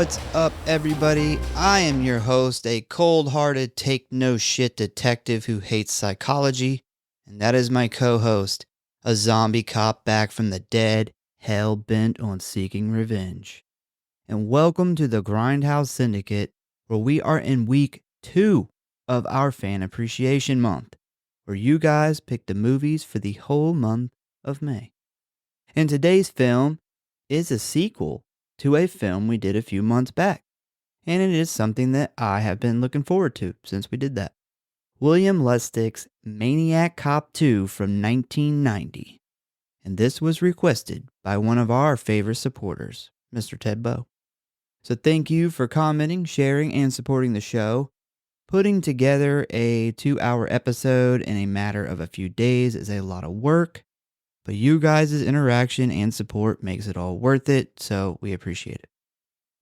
What's up, everybody? I am your host, a cold-hearted, take-no-shit detective who hates psychology, and that is my co-host, a zombie cop back from the dead, hell-bent on seeking revenge. And welcome to the Grindhouse Syndicate, where we are in week 2 of our Fan Appreciation Month, where you guys pick the movies for the whole month of May. And today's film is a sequel to a film we did a few months back, and it is something that I have been looking forward to since we did that. William Lustig's Maniac Cop 2 from 1990. And this was requested by one of our favorite supporters, Mr. Ted Bow. So thank you for commenting, sharing, and supporting the show. Putting together a 2-hour episode in a matter of a few days is a lot of work, but you guys' interaction and support makes it all worth it, so we appreciate it.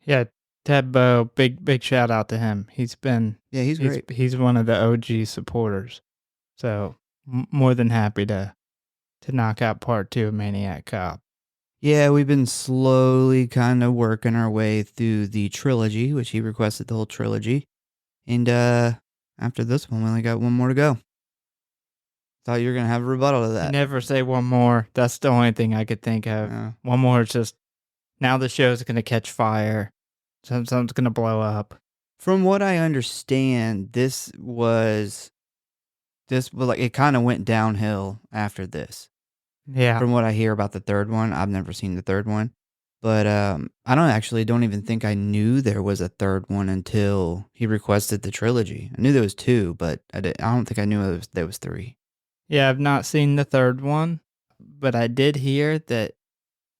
Yeah, Ted Bow, big shout out to him. He's great. He's one of the OG supporters. So more than happy to knock out part 2 of Maniac Cop. Yeah, we've been slowly kind of working our way through the trilogy, which he requested the whole trilogy. And after this one, we only got one more to go. Thought you were going to have a rebuttal to that. You never say one more. That's the only thing I could think of. One more is just, now the show's going to catch fire. Something's going to blow up. From what I understand, this was like, it kind of went downhill after this. Yeah. From what I hear about the third one, I've never seen the third one. But I don't even think I knew there was a third one until he requested the trilogy. I knew there was 2, but I don't think I knew there was 3. Yeah, I've not seen the third one, but I did hear that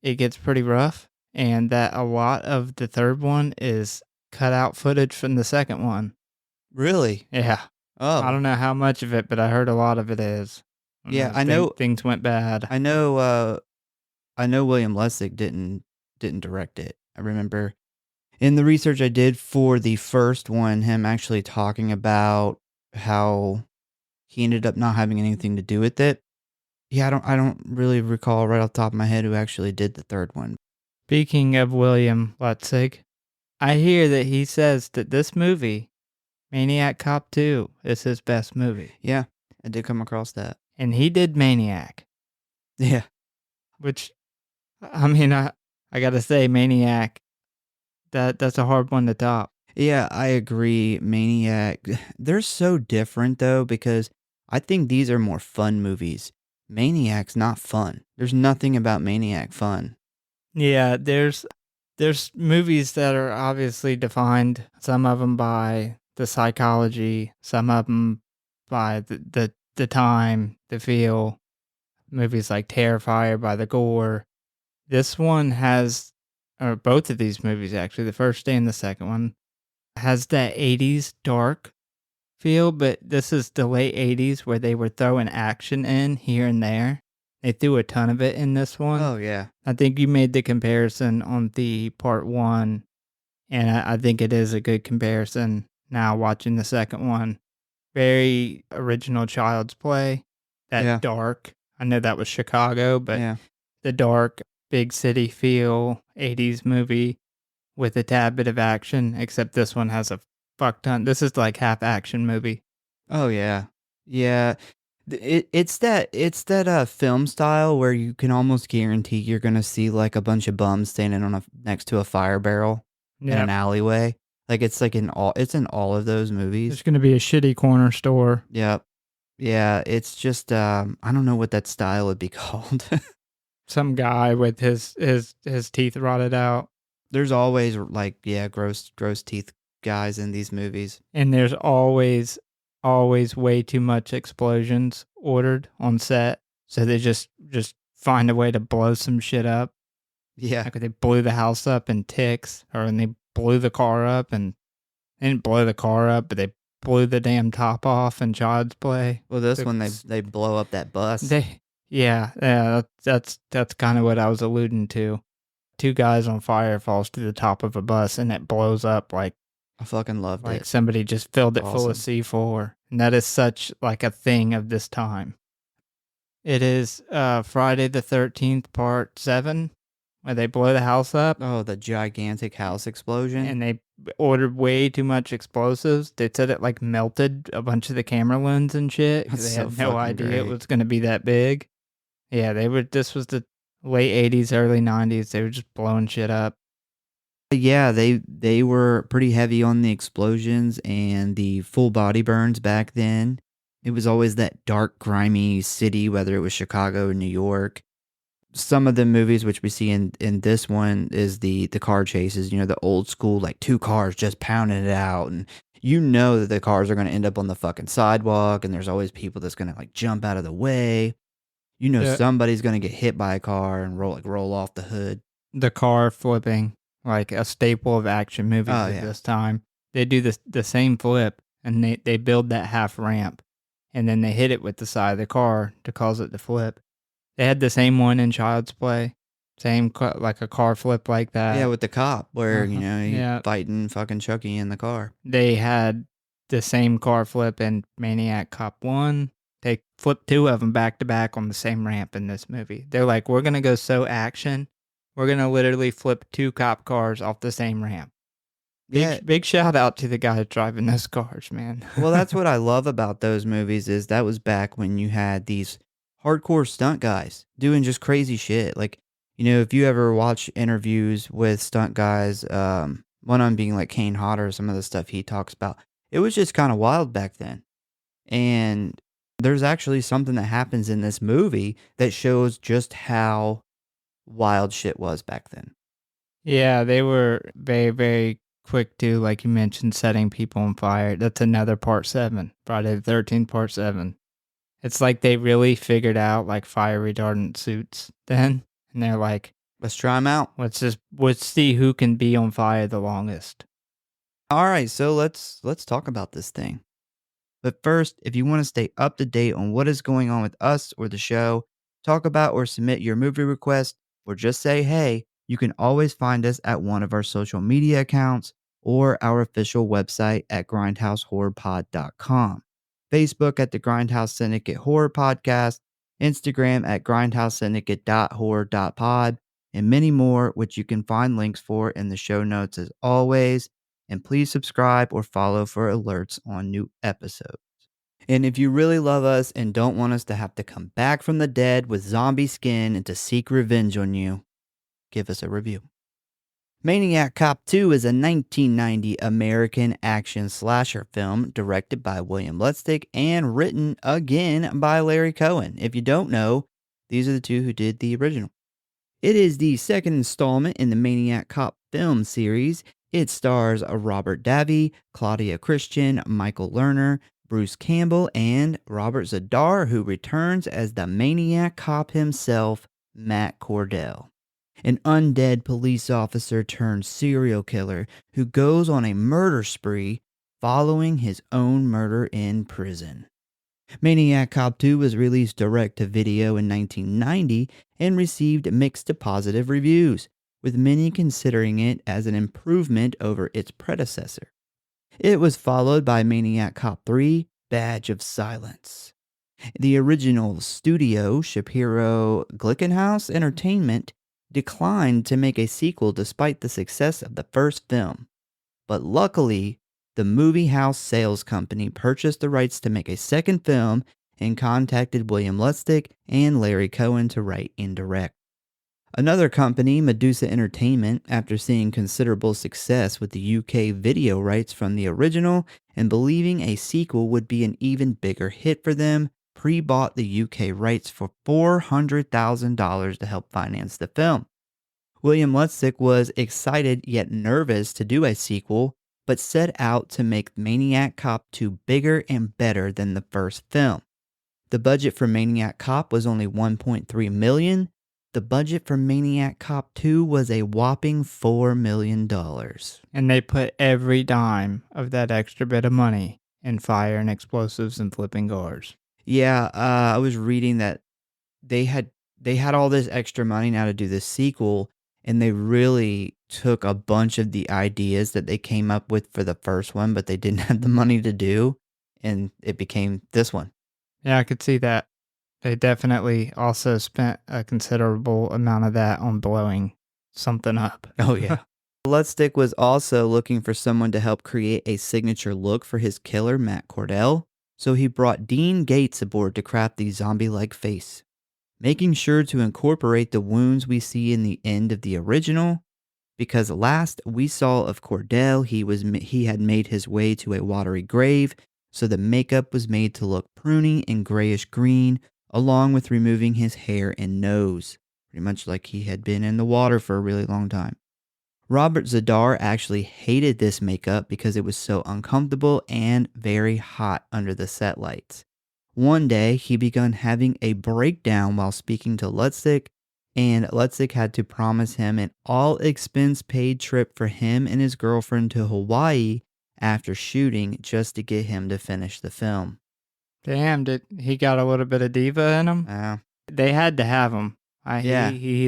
it gets pretty rough and that a lot of the third one is cut out footage from the second one. Really? Yeah. Oh. I don't know how much of it, but I heard a lot of it is. Yeah, I know things went bad. I know William Lustig didn't direct it. I remember in the research I did for the first one, him actually talking about how he ended up not having anything to do with it. Yeah, I don't really recall right off the top of my head who actually did the third one. Speaking of William Lustig, I hear that he says that this movie, Maniac Cop 2, is his best movie. Yeah, I did come across that. And he did Maniac. Yeah. Which, I mean, I gotta say, Maniac, that's a hard one to top. Yeah, I agree. Maniac, they're so different though, because I think these are more fun movies. Maniac's not fun. There's nothing about Maniac fun. Yeah, there's movies that are obviously defined, some of them by the psychology, some of them by the time, the feel. Movies like Terrifier by the gore. This one has, or both of these movies actually, the first and the second one, has that 80s dark feel, but this is the late 80s where they were throwing action in here and there. They threw a ton of it in this one. Oh, yeah. I think you made the comparison on the part 1, and I think it is a good comparison now watching the second one. Very original Child's Play. That dark. I know that was Chicago, but the dark, big city feel, 80s movie with a tad bit of action, except this one has a fuck ton. This is like half action movie. Oh, yeah. Yeah. It's that film style where you can almost guarantee you're going to see like a bunch of bums standing next to a fire barrel in an alleyway. Like it's in all of those movies. There's going to be a shitty corner store. Yep. Yeah, it's just I don't know what that style would be called. Some guy with his teeth rotted out. There's always like gross teeth guys in these movies. And there's always way too much explosions ordered on set, so they just find a way to blow some shit up. Yeah. Like they blew the house up in Ticks, or they blew the car up, and they didn't blow the car up, but they blew the damn top off in Child's Play. Well, this one they blow up that bus. That's kind of what I was alluding to. 2 guys on fire falls to the top of a bus and it blows up like I fucking loved it. Like somebody just filled it full of C4. And that is such like a thing of this time. It is Friday the 13th, part 7, where they blow the house up Oh, the gigantic house explosion. and they ordered way too much explosives. They said it like melted a bunch of the camera lens and shit. That's They so had no fucking idea it great. was going to be that big. Yeah, this was the late 80s, early 90s. They were just blowing shit up. Yeah, they were pretty heavy on the explosions and the full body burns back then. It was always that dark, grimy city, whether it was Chicago or New York. Some of the movies which we see in this one is the car chases, the old school, like two cars just pounding it out. And you know that the cars are going to end up on the fucking sidewalk. And there's always people that's going to like jump out of the way. The, Somebody's going to get hit by a car and roll off the hood. the car flipping, like a staple of action movies Oh, at yeah. this time. They do the same flip and they build that half ramp and then they hit it with the side of the car to cause it to flip. They had the same one in Child's Play. Like a car flip like that. Yeah, with the cop where, he's Yeah. fighting fucking Chucky in the car. They had the same car flip in Maniac Cop 1. They flipped two of them back to back on the same ramp in this movie. They're like, we're going to go so action. We're going to literally flip two cop cars off the same ramp. Big shout out to the guys driving those cars, man. Well, that's what I love about those movies is that was back when you had these hardcore stunt guys doing just crazy shit. Like, if you ever watch interviews with stunt guys, one of them being like Kane Hodder, some of the stuff he talks about, it was just kind of wild back then. And there's actually something that happens in this movie that shows just how wild shit was back then. Yeah, they were very, very quick to, like you mentioned, setting people on fire. That's another part 7. Friday the 13th, part 7. It's like they really figured out like fire retardant suits then. And they're like, let's try them out. Let's see who can be on fire the longest. All right, so let's talk about this thing. But first, if you want to stay up to date on what is going on with us or the show, talk about or submit your movie request, or just say hey, you can always find us at one of our social media accounts or our official website at Grindhouse.Horror.Pod.com, Facebook at the Grindhouse Syndicate Horror Podcast, Instagram at grindhousesyndicate.horror.pod, and many more, which you can find links for in the show notes as always. And please subscribe or follow for alerts on new episodes. And if you really love us and don't want us to have to come back from the dead with zombie skin and to seek revenge on you, give us a review. Maniac Cop 2 is a 1990 American action slasher film directed by William Lustig and written again by Larry Cohen. If you don't know, these are the two who did the original. It is the second installment in the Maniac Cop film series. It stars Robert Davi, Claudia Christian, Michael Lerner, Bruce Campbell, and Robert Zadar, who returns as the Maniac Cop himself, Matt Cordell, an undead police officer turned serial killer who goes on a murder spree following his own murder in prison. Maniac Cop 2 was released direct to video in 1990 and received mixed to positive reviews, with many considering it as an improvement over its predecessor. It was followed by Maniac Cop 3, Badge of Silence. The original studio, Shapiro Glickenhaus Entertainment, declined to make a sequel despite the success of the first film. But luckily, the movie house sales company purchased the rights to make a second film and contacted William Lustig and Larry Cohen to write and direct. Another company, Medusa Entertainment, after seeing considerable success with the UK video rights from the original and believing a sequel would be an even bigger hit for them, pre-bought the UK rights for $400,000 to help finance the film. William Lustig was excited yet nervous to do a sequel, but set out to make Maniac Cop 2 bigger and better than the first film. The budget for Maniac Cop was only $1.3 million. The budget for Maniac Cop 2 was a whopping $4 million. And they put every dime of that extra bit of money in fire and explosives and flipping cars. Yeah, I was reading that they had all this extra money now to do this sequel, and they really took a bunch of the ideas that they came up with for the first one, but they didn't have the money to do, and it became this one. Yeah, I could see that. They definitely also spent a considerable amount of that on blowing something up. Oh, yeah. Lustig was also looking for someone to help create a signature look for his killer, Matt Cordell, so he brought Dean Gates aboard to craft the zombie-like face, making sure to incorporate the wounds we see in the end of the original, because last we saw of Cordell, he had made his way to a watery grave, so the makeup was made to look pruny and grayish green, along with removing his hair and nose, pretty much like he had been in the water for a really long time. Robert Zadar actually hated this makeup because it was so uncomfortable and very hot under the set lights. One day, he began having a breakdown while speaking to Lustig, and Lustig had to promise him an all-expense-paid trip for him and his girlfriend to Hawaii after shooting just to get him to finish the film. Damn, did he got a little bit of diva in him? They had to have him. Yeah. He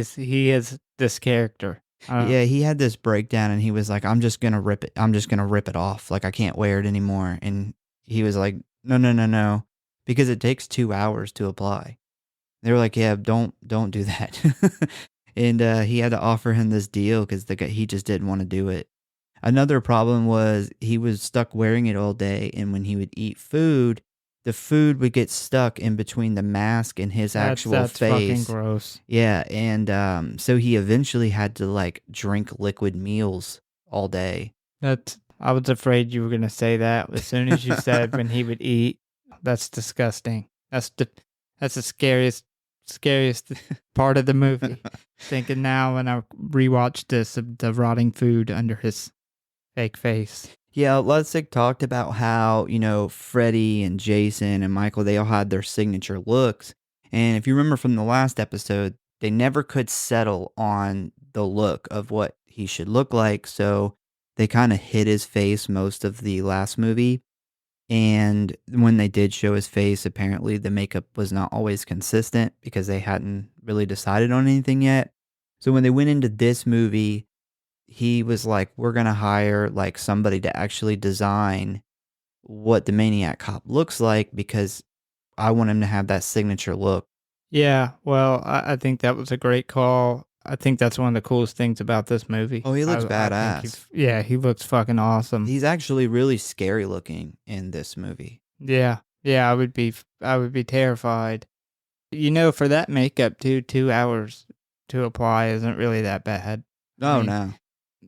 is this character. Yeah, he had this breakdown and he was like, I'm just going to rip it. I'm just going to rip it off. Like, I can't wear it anymore. And he was like, no, because it takes 2 hours to apply. They were like, yeah, don't do that. And he had to offer him this deal because he just didn't want to do it. Another problem was he was stuck wearing it all day. And when he would eat food, the food would get stuck in between the mask and his actual that's face. Fucking gross. Yeah, and so he eventually had to like drink liquid meals all day. I was afraid you were gonna say that as soon as you said when he would eat. That's disgusting. That's the scariest part of the movie. Thinking now when I rewatched this of the rotting food under his fake face. Yeah, Lustig talked about how, Freddy and Jason and Michael, they all had their signature looks. And if you remember from the last episode, they never could settle on the look of what he should look like. So they kind of hid his face most of the last movie. And when they did show his face, apparently the makeup was not always consistent because they hadn't really decided on anything yet. So when they went into this movie, he was like, we're going to hire like somebody to actually design what the Maniac Cop looks like because I want him to have that signature look. Yeah, well, I think that was a great call. I think that's one of the coolest things about this movie. Oh, he looks badass. He looks fucking awesome. He's actually really scary looking in this movie. Yeah, I would be terrified. For that makeup too, 2 hours to apply isn't really that bad. No.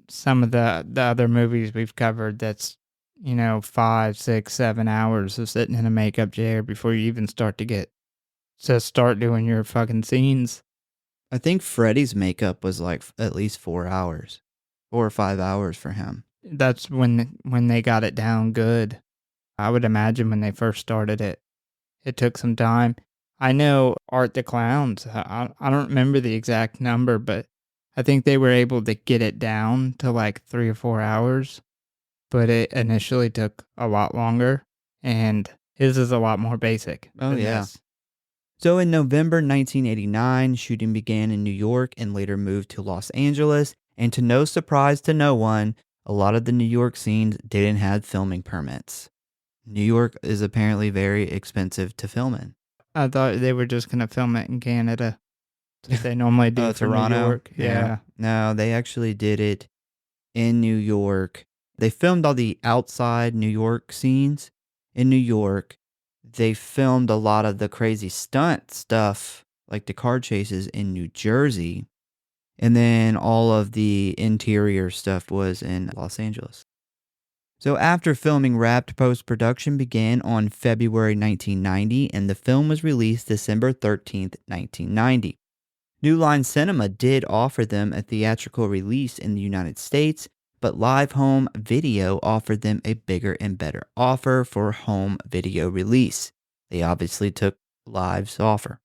Some of the other movies we've covered, that's 5, 6, 7 hours of sitting in a makeup chair before you even start doing your fucking scenes. I think Freddy's makeup was like at least 4 hours, 4 or 5 hours for him. That's when they got it down good. I would imagine when they first started it took some time. I know Art the Clowns, I don't remember the exact number, but I think they were able to get it down to like 3 or 4 hours, but it initially took a lot longer, and his is a lot more basic. Oh, yeah. This. So in November 1989, shooting began in New York and later moved to Los Angeles, and to no surprise to no one, a lot of the New York scenes didn't have filming permits. New York is apparently very expensive to film in. I thought they were just going to film it in Canada, like they normally do for Toronto. New York. Yeah. No, they actually did it in New York. They filmed all the outside New York scenes in New York. They filmed a lot of the crazy stunt stuff, like the car chases, in New Jersey. And then all of the interior stuff was in Los Angeles. So after filming wrapped, post-production began on February 1990, and the film was released December 13th, 1990. New Line Cinema did offer them a theatrical release in the United States, but Live Home Video offered them a bigger and better offer for home video release. They obviously took Live's offer.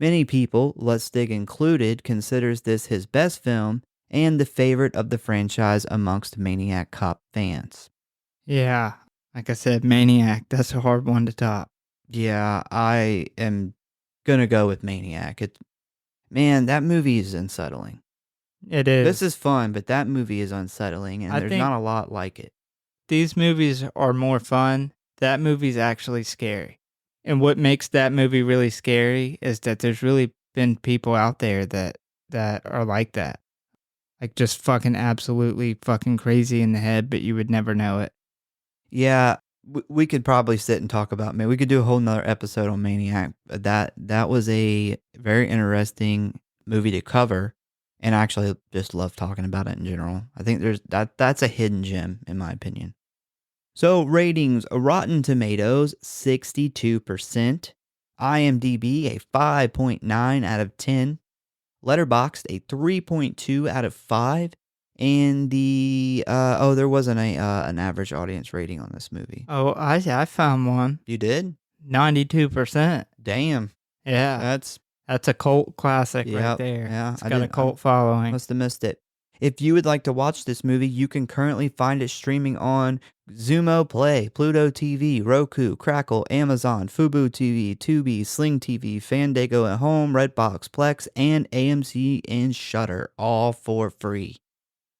Many people, Lustig included, considers this his best film and the favorite of the franchise amongst Maniac Cop fans. Yeah, like I said, Maniac, that's a hard one to top. Yeah, I am gonna go with Maniac. Man, that movie is unsettling. It is. This is fun, but that movie is unsettling, and there's not a lot like it. These movies are more fun. That movie's actually scary. And what makes that movie really scary is that there's really been people out there that are like that. Like just fucking absolutely fucking crazy in the head, but you would never know it. Yeah, we could probably sit and talk about, man, we could do a whole nother episode on Maniac. That was a very interesting movie to cover, and I actually just love talking about it in general. I think that's a hidden gem, in my opinion. So ratings, Rotten Tomatoes, 62%. IMDb, a 5.9 out of 10. Letterboxd, a 3.2 out of 5. And there wasn't an average audience rating on this movie. Oh, I found one. You did? 92%. Damn. Yeah. That's a cult classic right there. Yeah. It's got a cult following. Must have missed it. If you would like to watch this movie, you can currently find it streaming on Xumo Play, Pluto TV, Roku, Crackle, Amazon, Fubo TV, Tubi, Sling TV, Fandango at Home, Redbox, Plex, and AMC and Shudder, all for free.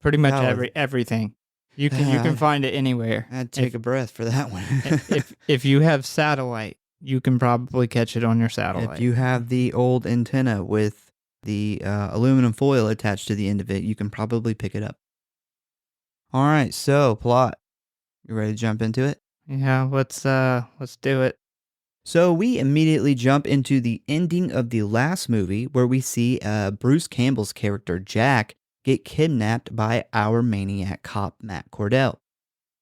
Pretty much everything. You can find it anywhere. I had to take a breath for that one. if you have satellite, you can probably catch it on your satellite. If you have the old antenna with the aluminum foil attached to the end of it, you can probably pick it up. All right, so plot. You ready to jump into it? Yeah, let's do it. So we immediately jump into the ending of the last movie where we see Bruce Campbell's character Jack get kidnapped by our maniac cop Matt Cordell.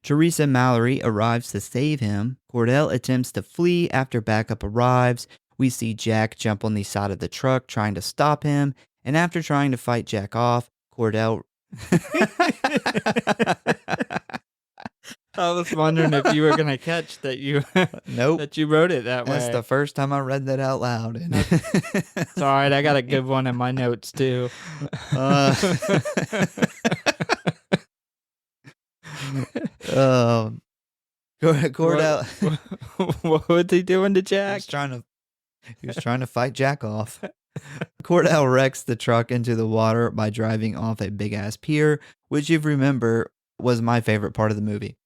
Teresa Mallory arrives to save him. Cordell attempts to flee after backup arrives. We see Jack jump on the side of the truck trying to stop him, and after trying to fight Jack off, Cordell... I was wondering if you were going to catch that you nope. that you wrote it that way. That's the first time I read that out loud. It's all right, I got a good one in my notes too. Cordell... What was he doing to Jack? He was trying to fight Jack off. Cordell wrecks the truck into the water by driving off a big-ass pier, which, if you remember, was my favorite part of the movie.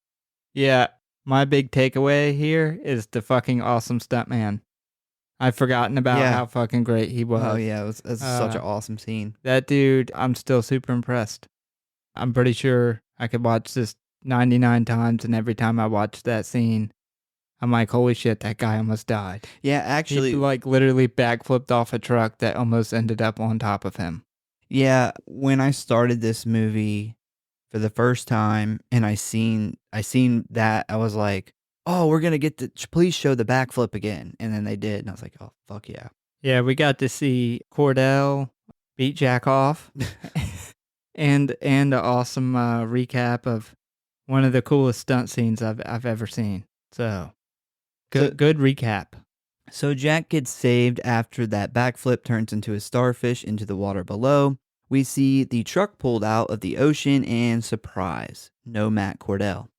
Yeah, my big takeaway here is the fucking awesome stuntman. I've forgotten about how fucking great he was. Oh, yeah, it's such an awesome scene. That dude, I'm still super impressed. I'm pretty sure I could watch this 99 times, and every time I watch that scene, I'm like, holy shit, that guy almost died. Yeah, actually... He, literally backflipped off a truck that almost ended up on top of him. Yeah, when I started this movie for the first time, and I seen that, I was like, oh, we're going to get please show the backflip again. And then they did, and I was like, oh, fuck yeah. Yeah, we got to see Cordell beat Jack off, and an awesome recap of one of the coolest stunt scenes I've ever seen. So... Good recap. So Jack gets saved after that backflip turns into a starfish into the water below. We see the truck pulled out of the ocean and surprise, no Matt Cordell.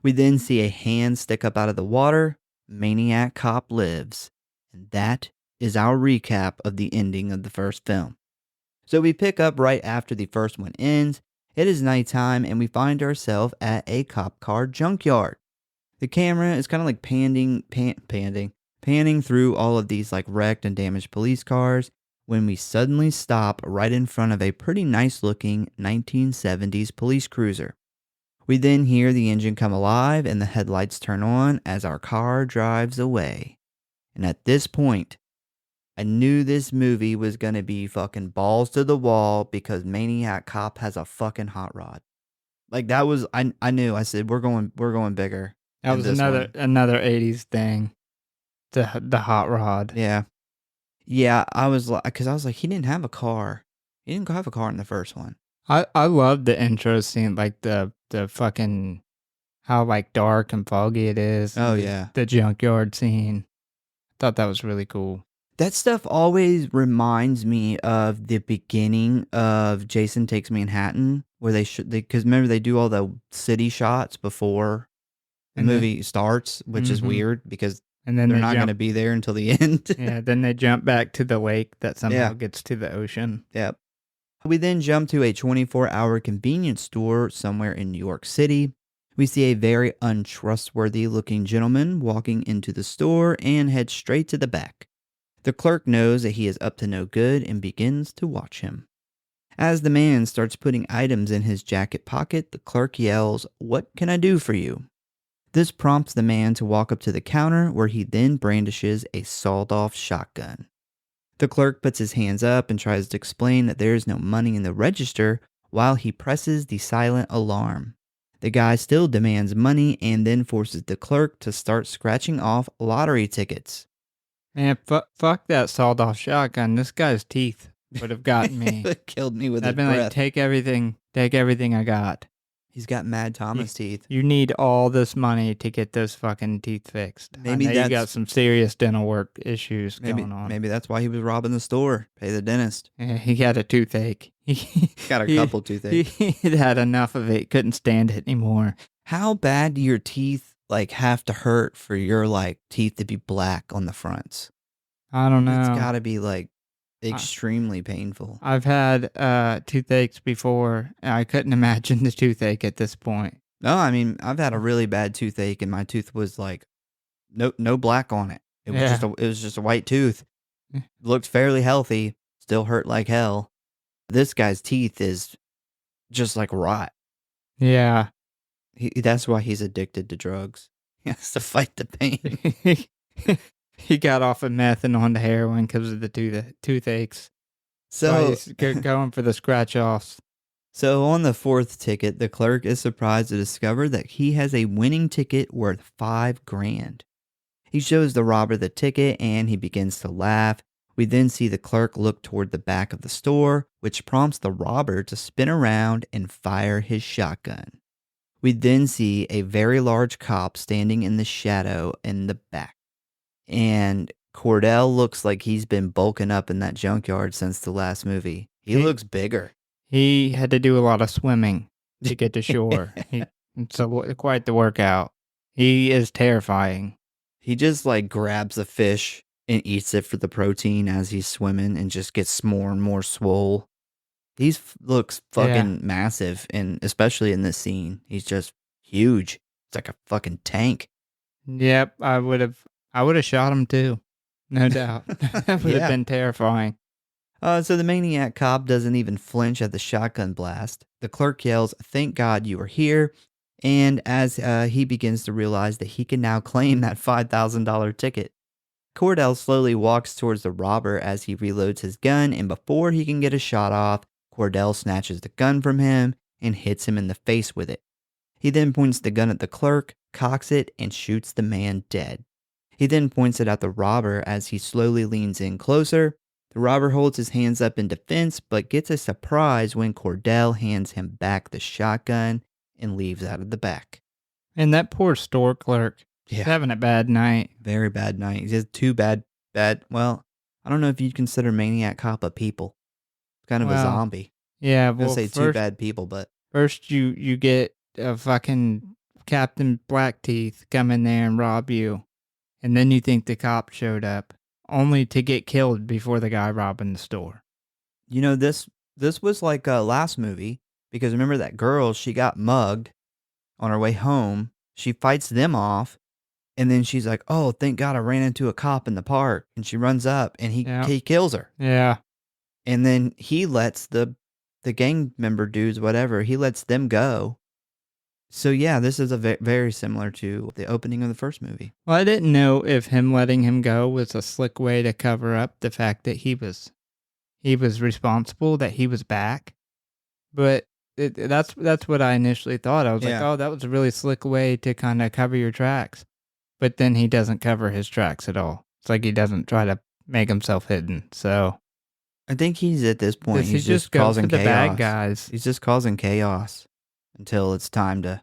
We then see a hand stick up out of the water. Maniac Cop lives. And that is our recap of the ending of the first film. So we pick up right after the first one ends. It is nighttime and we find ourselves at a cop car junkyard. The camera is kind of like panning through all of these like wrecked and damaged police cars when we suddenly stop right in front of a pretty nice looking 1970s police cruiser. We then hear the engine come alive and the headlights turn on as our car drives away. And at this point, I knew this movie was going to be fucking balls to the wall because Maniac Cop has a fucking hot rod. Like that was, I knew, I said, we're going bigger. That was another 80s thing. The hot rod. Yeah. Yeah, I was like, he didn't have a car. He didn't have a car in the first one. I love the intro scene, like the fucking, how like dark and foggy it is. Oh, yeah. The junkyard scene. I thought that was really cool. That stuff always reminds me of the beginning of Jason Takes Manhattan, where because remember they do all the city shots before the movie starts, which is weird because they're not going to be there until the end. Yeah, then they jump back to the lake that somehow gets to the ocean. Yep. We then jump to a 24-hour convenience store somewhere in New York City. We see a very untrustworthy looking gentleman walking into the store and head straight to the back. The clerk knows that he is up to no good and begins to watch him. As the man starts putting items in his jacket pocket, the clerk yells, "What can I do for you?" This prompts the man to walk up to the counter where he then brandishes a sawed-off shotgun. The clerk puts his hands up and tries to explain that there is no money in the register while he presses the silent alarm. The guy still demands money and then forces the clerk to start scratching off lottery tickets. Man, fuck that sawed-off shotgun. This guy's teeth would have gotten me. It killed me with his I've been breath. like, take everything I got. He's got Mad Thomas teeth. You need all this money to get those fucking teeth fixed. Maybe I know you got some serious dental work issues going on. Maybe that's why he was robbing the store. Pay the dentist. Yeah, he had a toothache. Got a couple toothaches. He had enough of it. Couldn't stand it anymore. How bad do your teeth have to hurt for your teeth to be black on the fronts? I don't know. It's got to be extremely painful. I've had toothaches before. I couldn't imagine the toothache at this point. No, I mean, I've had a really bad toothache and my tooth was no black on it. It was just a white tooth. Looked fairly healthy, still hurt like hell. This guy's teeth is just like rot. Yeah. That's why he's addicted to drugs. He has to fight the pain. He got off of meth and onto heroin because of the toothaches. So he's going for the scratch-offs. So on the fourth ticket, the clerk is surprised to discover that he has a winning ticket worth $5,000. He shows the robber the ticket and he begins to laugh. We then see the clerk look toward the back of the store, which prompts the robber to spin around and fire his shotgun. We then see a very large cop standing in the shadow in the back. And Cordell looks like he's been bulking up in that junkyard since the last movie. He looks bigger. He had to do a lot of swimming to get to shore. It's quite the workout. He is terrifying. He just grabs a fish and eats it for the protein as he's swimming and just gets more and more swole. He looks fucking massive, and especially in this scene, he's just huge. It's like a fucking tank. Yep, I would have shot him too. No doubt. That would have been terrifying. So the Maniac Cop doesn't even flinch at the shotgun blast. The clerk yells, "Thank God you are here." And as he begins to realize that he can now claim that $5,000 ticket. Cordell slowly walks towards the robber as he reloads his gun, and before he can get a shot off, Cordell snatches the gun from him and hits him in the face with it. He then points the gun at the clerk, cocks it, and shoots the man dead. He then points it at the robber as he slowly leans in closer. The robber holds his hands up in defense, but gets a surprise when Cordell hands him back the shotgun and leaves out of the back. And that poor store clerk, he's having a bad night. Very bad night. He has two bad, well, I don't know if you'd consider Maniac Cop a people. It's kind of a zombie. Yeah, I'm going to say two bad people, but... First you get a fucking Captain Blackteeth come in there and rob you. And then you think the cop showed up, only to get killed before the guy robbing the store. You know, this was like last movie, because remember that girl, she got mugged on her way home. She fights them off, and then she's like, "Oh, thank God I ran into a cop in the park." And she runs up, and he kills her. Yeah. And then he lets the gang member dudes, whatever, he lets them go. So yeah, this is very similar to the opening of the first movie. Well, I didn't know if him letting him go was a slick way to cover up the fact that he was responsible, that he was back. But that's what I initially thought. I was like, oh, that was a really slick way to kind of cover your tracks. But then he doesn't cover his tracks at all. It's like he doesn't try to make himself hidden. So I think he's at this point, he's just go causing for the chaos. bad guys. He's just causing chaos until it's time to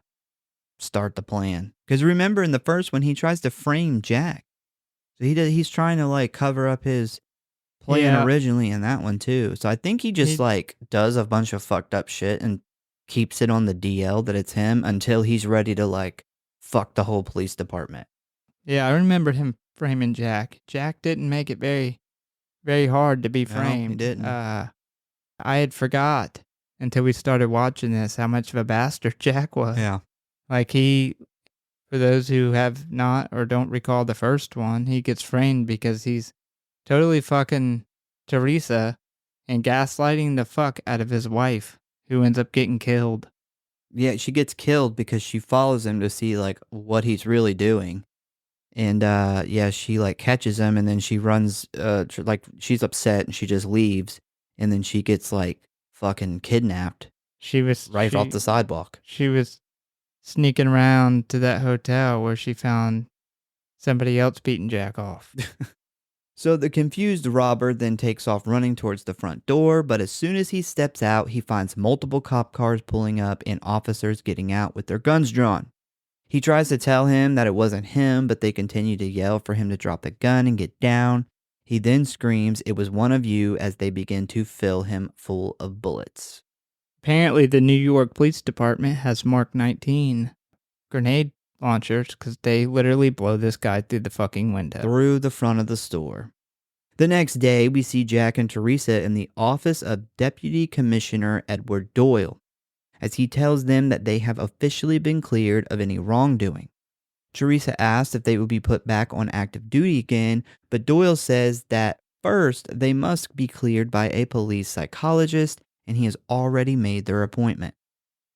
start the plan. Because remember in the first one, he tries to frame Jack. So he's trying to cover up his plan originally in that one too. So I think he just does a bunch of fucked up shit and keeps it on the DL that it's him until he's ready to fuck the whole police department. Yeah, I remember him framing Jack. Jack didn't make it very, very hard to be framed. No, he didn't. I had forgot until we started watching this how much of a bastard Jack was. Yeah. For those who have not or don't recall the first one, he gets framed because he's totally fucking Teresa, and gaslighting the fuck out of his wife, who ends up getting killed. Yeah, she gets killed because she follows him to see like what he's really doing. And yeah, she like catches him and then she runs like she's upset and she just leaves and then she gets like fucking kidnapped She was right off the sidewalk. She was sneaking around to that hotel where she found somebody else beating Jack off. So the confused robber then takes off running towards the front door, but as soon as he steps out, he finds multiple cop cars pulling up and officers getting out with their guns drawn. He tries to tell him that it wasn't him, but they continue to yell for him to drop the gun and get down. He then screams, "It was one of you," as they begin to fill him full of bullets. Apparently, the New York Police Department has Mark 19 grenade launchers because they literally blow this guy through the fucking window. Through the front of the store. The next day, we see Jack and Teresa in the office of Deputy Commissioner Edward Doyle, as he tells them that they have officially been cleared of any wrongdoing. Teresa asks if they will be put back on active duty again, but Doyle says that first they must be cleared by a police psychologist, and he has already made their appointment.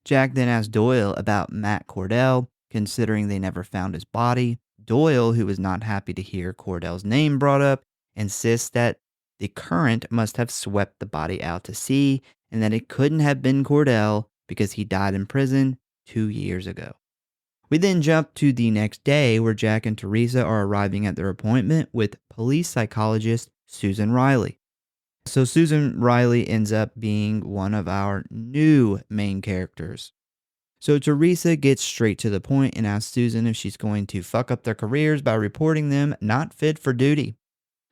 Jack then asks Doyle about Matt Cordell, considering they never found his body. Doyle, who is not happy to hear Cordell's name brought up, insists that the current must have swept the body out to sea and that it couldn't have been Cordell because he died in prison 2 years ago. We then jump to the next day where Jack and Teresa are arriving at their appointment with police psychologist Susan Riley. So Susan Riley ends up being one of our new main characters. So Teresa gets straight to the point and asks Susan if she's going to fuck up their careers by reporting them not fit for duty.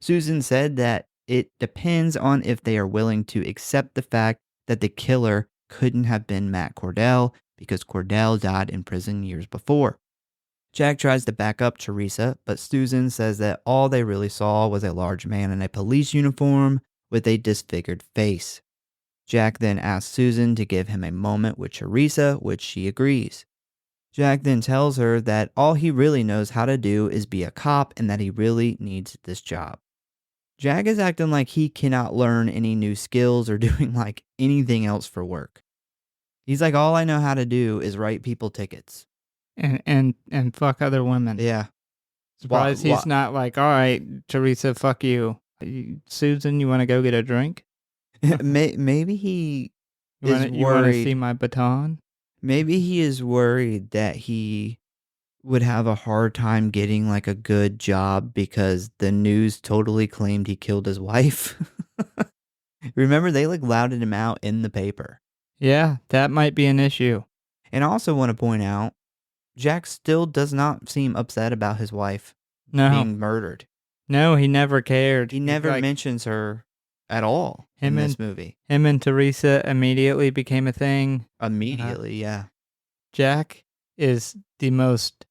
Susan said that it depends on if they are willing to accept the fact that the killer couldn't have been Matt Cordell because Cordell died in prison years before. Jack tries to back up Teresa, but Susan says that all they really saw was a large man in a police uniform with a disfigured face. Jack then asks Susan to give him a moment with Teresa, which she agrees. Jack then tells her that all he really knows how to do is be a cop and that he really needs this job. Jack is acting like he cannot learn any new skills or doing like anything else for work. He's like, all I know how to do is write people tickets. And fuck other women. Yeah. Surprised he's not like, all right, Teresa, fuck you. Susan, you want to go get a drink? Maybe he is worried. You want to see my baton? Maybe he is worried that he would have a hard time getting like a good job because the news totally claimed he killed his wife. Remember, they like lauded him out in the paper. Yeah, that might be an issue. And I also want to point out, Jack still does not seem upset about his wife being murdered. No, he never cared. He never mentions her at all in this movie. Him and Teresa immediately became a thing. Immediately, yeah. Jack is the most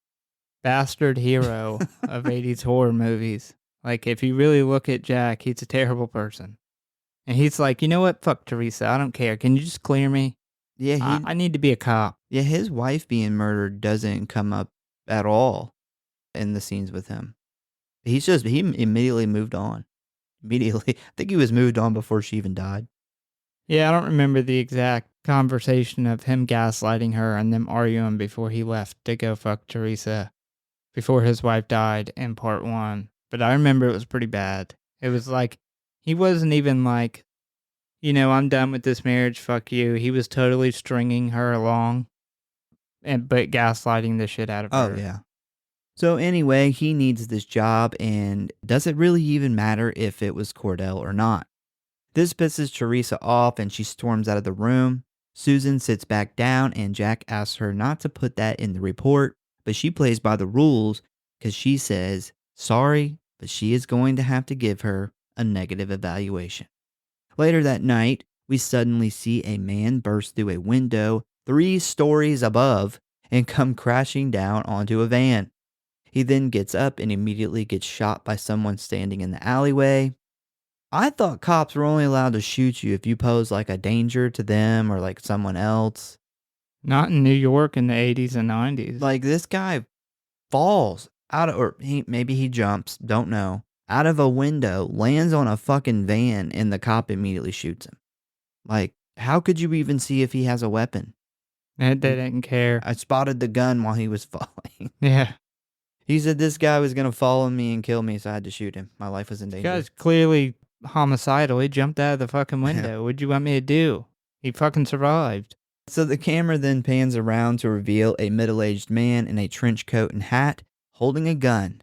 bastard hero of 80s horror movies. Like, if you really look at Jack, he's a terrible person. And he's like, you know what? Fuck Teresa. I don't care. Can you just clear me? Yeah, I need to be a cop. Yeah, his wife being murdered doesn't come up at all in the scenes with him. He immediately moved on. Immediately. I think he was moved on before she even died. Yeah, I don't remember the exact conversation of him gaslighting her and them arguing before he left to go fuck Teresa before his wife died in part 1. But I remember it was pretty bad. It was like, he wasn't even like, you know, I'm done with this marriage, fuck you. He was totally stringing her along, but gaslighting the shit out of her. Oh, yeah. So anyway, he needs this job, and does it really even matter if it was Cordell or not? This pisses Teresa off, and she storms out of the room. Susan sits back down, and Jack asks her not to put that in the report, but she plays by the rules because she says, sorry, but she is going to have to give her a negative evaluation. Later that night, we suddenly see a man burst through a window 3 stories above and come crashing down onto a van. He then gets up and immediately gets shot by someone standing in the alleyway. I thought cops were only allowed to shoot you if you pose like a danger to them or like someone else. Not in New York in the 80s and 90s. Like, this guy falls maybe he jumps, don't know, out of a window, lands on a fucking van, and the cop immediately shoots him. Like, how could you even see if he has a weapon? They didn't care. I spotted the gun while he was falling. Yeah. He said this guy was going to follow me and kill me, so I had to shoot him. My life was in danger. This guy's clearly homicidal. He jumped out of the fucking window. What'd you want me to do? He fucking survived. So the camera then pans around to reveal a middle-aged man in a trench coat and hat holding a gun.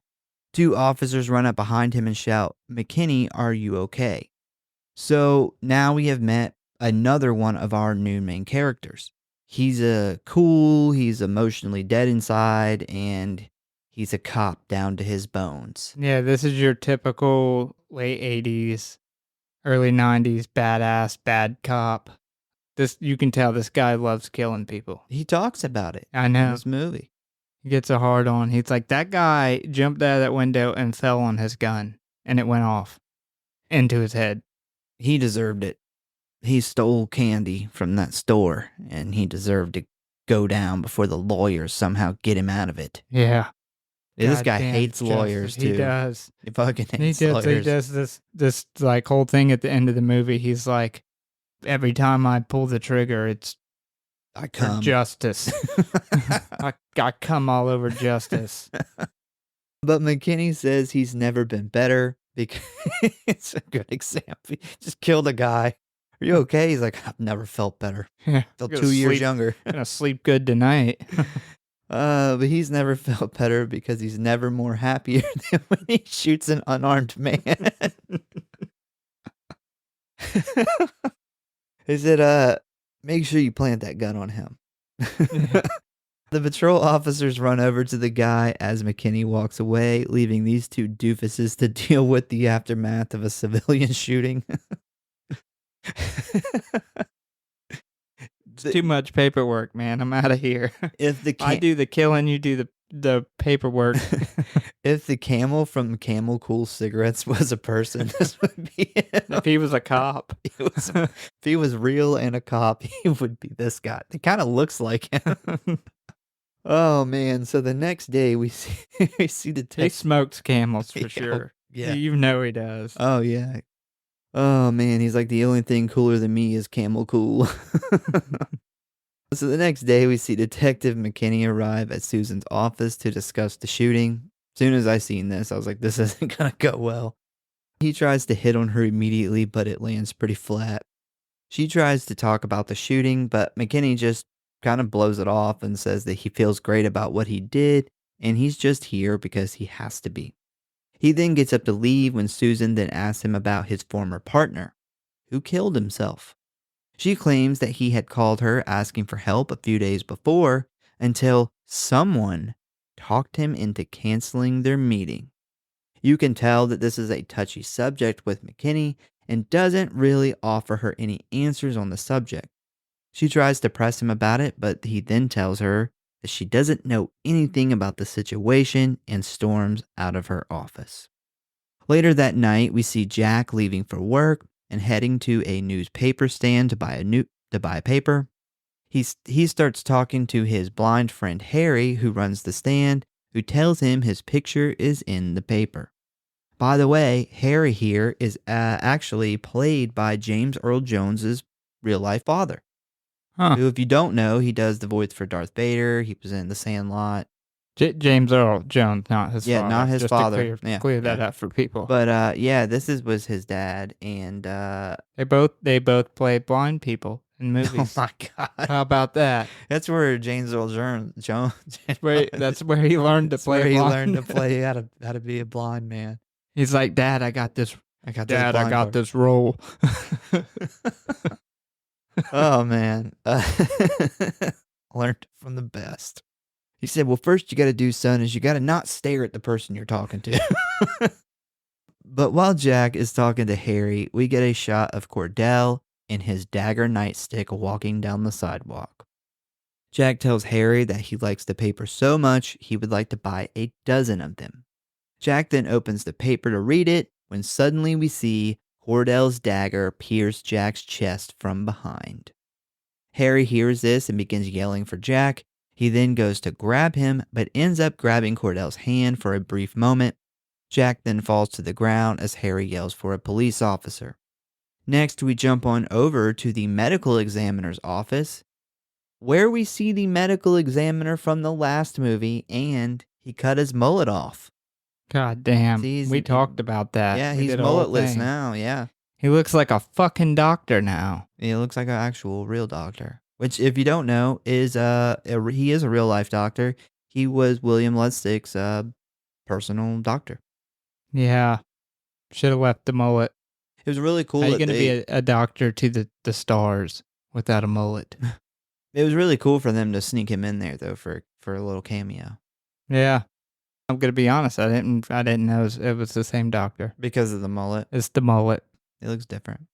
2 officers run up behind him and shout, "McKinney, are you okay?" So now we have met another one of our new main characters. He's he's emotionally dead inside, and he's a cop down to his bones. Yeah, this is your typical late 80s, early 90s badass, bad cop. You can tell this guy loves killing people. He talks about it I in know. this movie. He gets a hard on. He's like, that guy jumped out of that window and fell on his gun, and it went off into his head. He deserved it. He stole candy from that store, and he deserved to go down before the lawyers somehow get him out of it. Yeah. This guy Goddamn hates lawyers, too. He does. He fucking hates He lawyers. does this like whole thing at the end of the movie. He's like, every time I pull the trigger, it's I for come. justice. I come all over justice. But McKinney says he's never been better because it's a good example. He just killed a guy. Are you okay? He's like, I've never felt better. Yeah, Felt 2 years younger. Gonna sleep good tonight. But he's never felt better because he's never more happier than when he shoots an unarmed man. He said, make sure you plant that gun on him. The patrol officers run over to the guy as McKinney walks away, leaving these 2 doofuses to deal with the aftermath of a civilian shooting. It's too much paperwork, man. I'm out of here. I do the killing, you do the paperwork. If the camel from Camel Cool Cigarettes was a person, this would be him. If he was a cop. If he was real and a cop, he would be this guy. It kind of looks like him. Oh, man. So the next day, we see the He smokes camels for sure. Yeah. You know he does. Oh, yeah. Oh, man. He's like, the only thing cooler than me is Camel Cool. So the next day, we see Detective McKinney arrive at Susan's office to discuss the shooting. As soon as I seen this, I was like, this isn't going to go well. He tries to hit on her immediately, but it lands pretty flat. She tries to talk about the shooting, but McKinney just kind of blows it off and says that he feels great about what he did, and he's just here because he has to be. He then gets up to leave when Susan then asks him about his former partner, who killed himself. She claims that he had called her asking for help a few days before until someone talked him into canceling their meeting. You can tell that this is a touchy subject with McKinney and doesn't really offer her any answers on the subject. She tries to press him about it, but he then tells her that she doesn't know anything about the situation and storms out of her office. Later that night, we see Jack leaving for work and heading to a newspaper stand to buy a paper. He starts talking to his blind friend Harry, who runs the stand, who tells him his picture is in the paper. By the way, Harry here is actually played by James Earl Jones's real-life father. Huh. Who, if you don't know, he does the voice for Darth Vader. He was in The Sandlot. James Earl Jones, not his father. Yeah, not his Just father. To clear that up for people. But this was his dad, and they both play blind people in movies. Oh my god! How about that? That's where James Earl Jones. That's where he learned to play. He learned to play how to be a blind man. He's like, Dad, I got this. I got this role. Oh man, learned from the best. He said, well, first you got to do, son, is you got to not stare at the person you're talking to. But while Jack is talking to Harry, we get a shot of Cordell and his dagger nightstick walking down the sidewalk. Jack tells Harry that he likes the paper so much he would like to buy a dozen of them. Jack then opens the paper to read it when suddenly we see Cordell's dagger pierce Jack's chest from behind. Harry hears this and begins yelling for Jack. He then goes to grab him, but ends up grabbing Cordell's hand for a brief moment. Jack then falls to the ground as Harry yells for a police officer. Next, we jump on over to the medical examiner's office, where we see the medical examiner from the last movie, and he cut his mullet off. God damn. See, We talked about that. Yeah, We he's did a whole mulletless thing. now, yeah. He looks like a fucking doctor now. He looks like an actual real doctor. Which, if you don't know, is he is a real life doctor. He was William Lustig's personal doctor. Yeah. Should have left the mullet. It was really cool. How you going to be a doctor to the stars without a mullet? It was really cool for them to sneak him in there, though, for a little cameo. Yeah. I'm going to be honest. I didn't know it was the same doctor. Because of the mullet. It's the mullet. It looks different.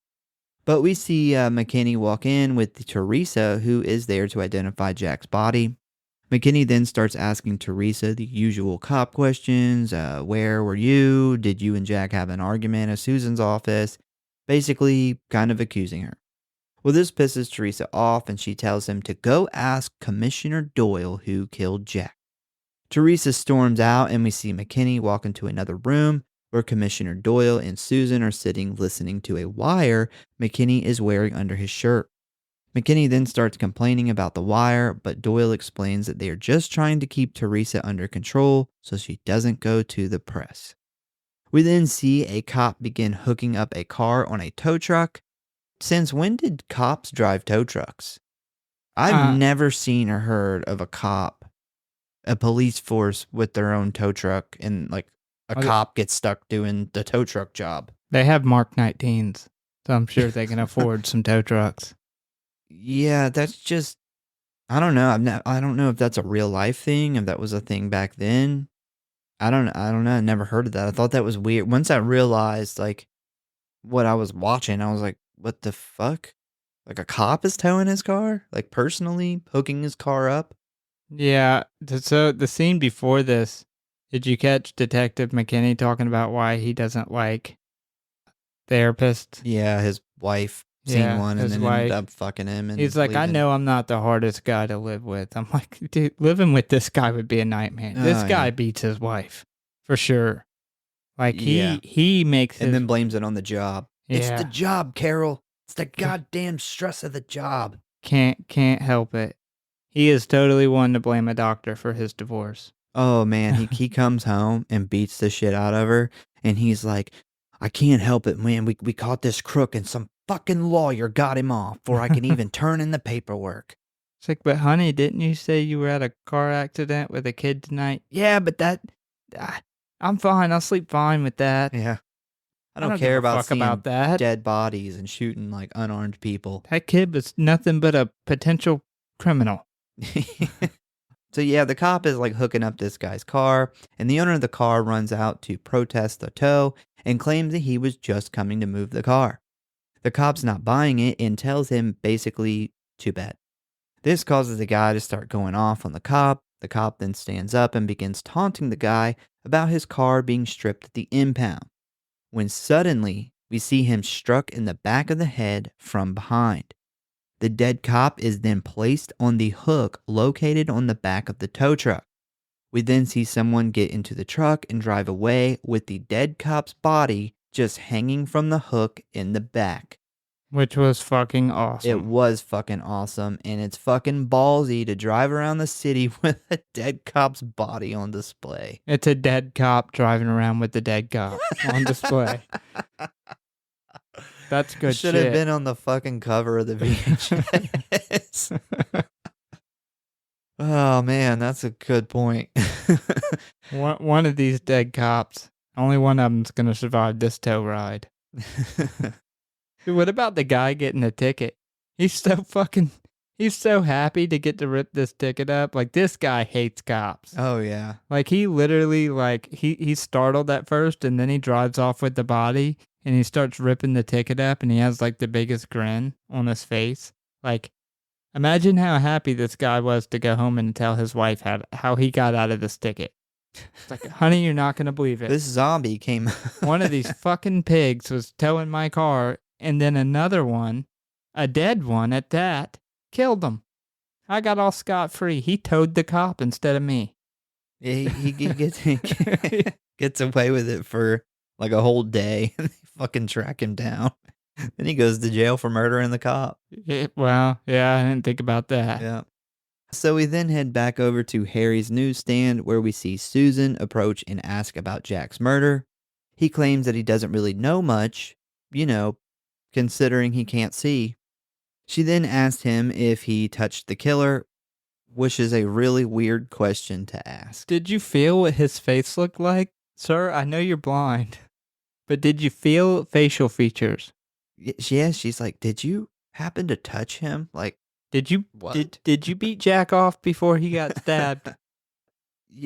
But we see McKinney walk in with Teresa, who is there to identify Jack's body. McKinney then starts asking Teresa the usual cop questions. Where were you? Did you and Jack have an argument at Susan's office? Basically, kind of accusing her. Well, this pisses Teresa off, and she tells him to go ask Commissioner Doyle who killed Jack. Teresa storms out, and we see McKinney walk into another room where Commissioner Doyle and Susan are sitting listening to a wire McKinney is wearing under his shirt. McKinney then starts complaining about the wire, but Doyle explains that they are just trying to keep Teresa under control so she doesn't go to the press. We then see a cop begin hooking up a car on a tow truck. Since when did cops drive tow trucks? I've never seen or heard of a police force with their own tow truck, and like a cop gets stuck doing the tow truck job. They have Mark 19s, so I'm sure they can afford some tow trucks. Yeah, that's just, I don't know. I don't know if that's a real life thing, if that was a thing back then. I don't know. I never heard of that. I thought that was weird. Once I realized like what I was watching, I was like, what the fuck? Like a cop is towing his car? Like personally hooking his car up? Yeah. So the scene before this, did you catch Detective McKinney talking about why he doesn't like therapists? Yeah, his wife seen one and then ended up fucking him. And he's like, leaving. I know I'm not the hardest guy to live with. I'm like, dude, living with this guy would be a nightmare. This guy beats his wife for sure. Like he makes and then blames it on the job. Yeah. It's the job, Carol. It's the goddamn stress of the job. Can't help it. He is totally one to blame a doctor for his divorce. Oh man, he comes home and beats the shit out of her, and he's like, I can't help it, man. We caught this crook and some fucking lawyer got him off before I can even turn in the paperwork. It's like, but honey, didn't you say you were at a car accident with a kid tonight? Yeah, but I'm fine. I'll sleep fine with that. Yeah. I don't care about seeing that. Dead bodies and shooting like unarmed people. That kid was nothing but a potential criminal. So yeah, the cop is like hooking up this guy's car, and the owner of the car runs out to protest the tow and claims that he was just coming to move the car. The cop's not buying it and tells him basically, too bad. This causes the guy to start going off on the cop. The cop then stands up and begins taunting the guy about his car being stripped at the impound, when suddenly we see him struck in the back of the head from behind. The dead cop is then placed on the hook located on the back of the tow truck. We then see someone get into the truck and drive away with the dead cop's body just hanging from the hook in the back. Which was fucking awesome. It was fucking awesome, and it's fucking ballsy to drive around the city with a dead cop's body on display. It's a dead cop driving around with the dead cop on display. That's good shit. Should have been on the fucking cover of the VHS. Oh, man, that's a good point. One of these dead cops, only one of them's going to survive this tow ride. Dude, what about the guy getting a ticket? He's so happy to get to rip this ticket up. Like, this guy hates cops. Oh, yeah. Like, he literally, like, he's startled at first, and then he drives off with the body, and he starts ripping the ticket up, and he has, like, the biggest grin on his face. Like, imagine how happy this guy was to go home and tell his wife how he got out of this ticket. It's like, honey, you're not going to believe it. This zombie came. One of these fucking pigs was towing my car, and then another one, a dead one at that, killed him. I got all scot-free. He towed the cop instead of me. Yeah, he gets Gets away with it for like a whole day and they fucking track him down. Then he goes to jail for murdering the cop. Well, yeah, I didn't think about that. Yeah. So we then head back over to Harry's newsstand where we see Susan approach and ask about Jack's murder. He claims that he doesn't really know much, considering he can't see. She then asked him if he touched the killer, which is a really weird question to ask. Did you feel what his face looked like? Sir, I know you're blind, but did you feel facial features? Yeah, she's like, did you happen to touch him? Like, Did you what? did you beat Jack off before he got stabbed?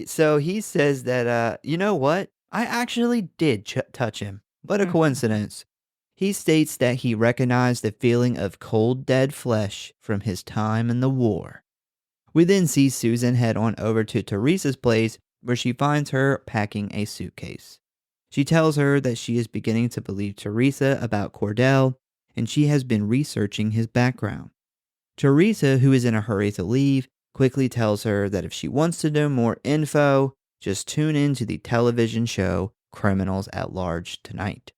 So he says that, you know what? I actually did touch him. What a coincidence. He states that he recognized the feeling of cold, dead flesh from his time in the war. We then see Susan head on over to Teresa's place where she finds her packing a suitcase. She tells her that she is beginning to believe Teresa about Cordell, and she has been researching his background. Teresa, who is in a hurry to leave, quickly tells her that if she wants to know more info, just tune in to the television show Criminals at Large tonight.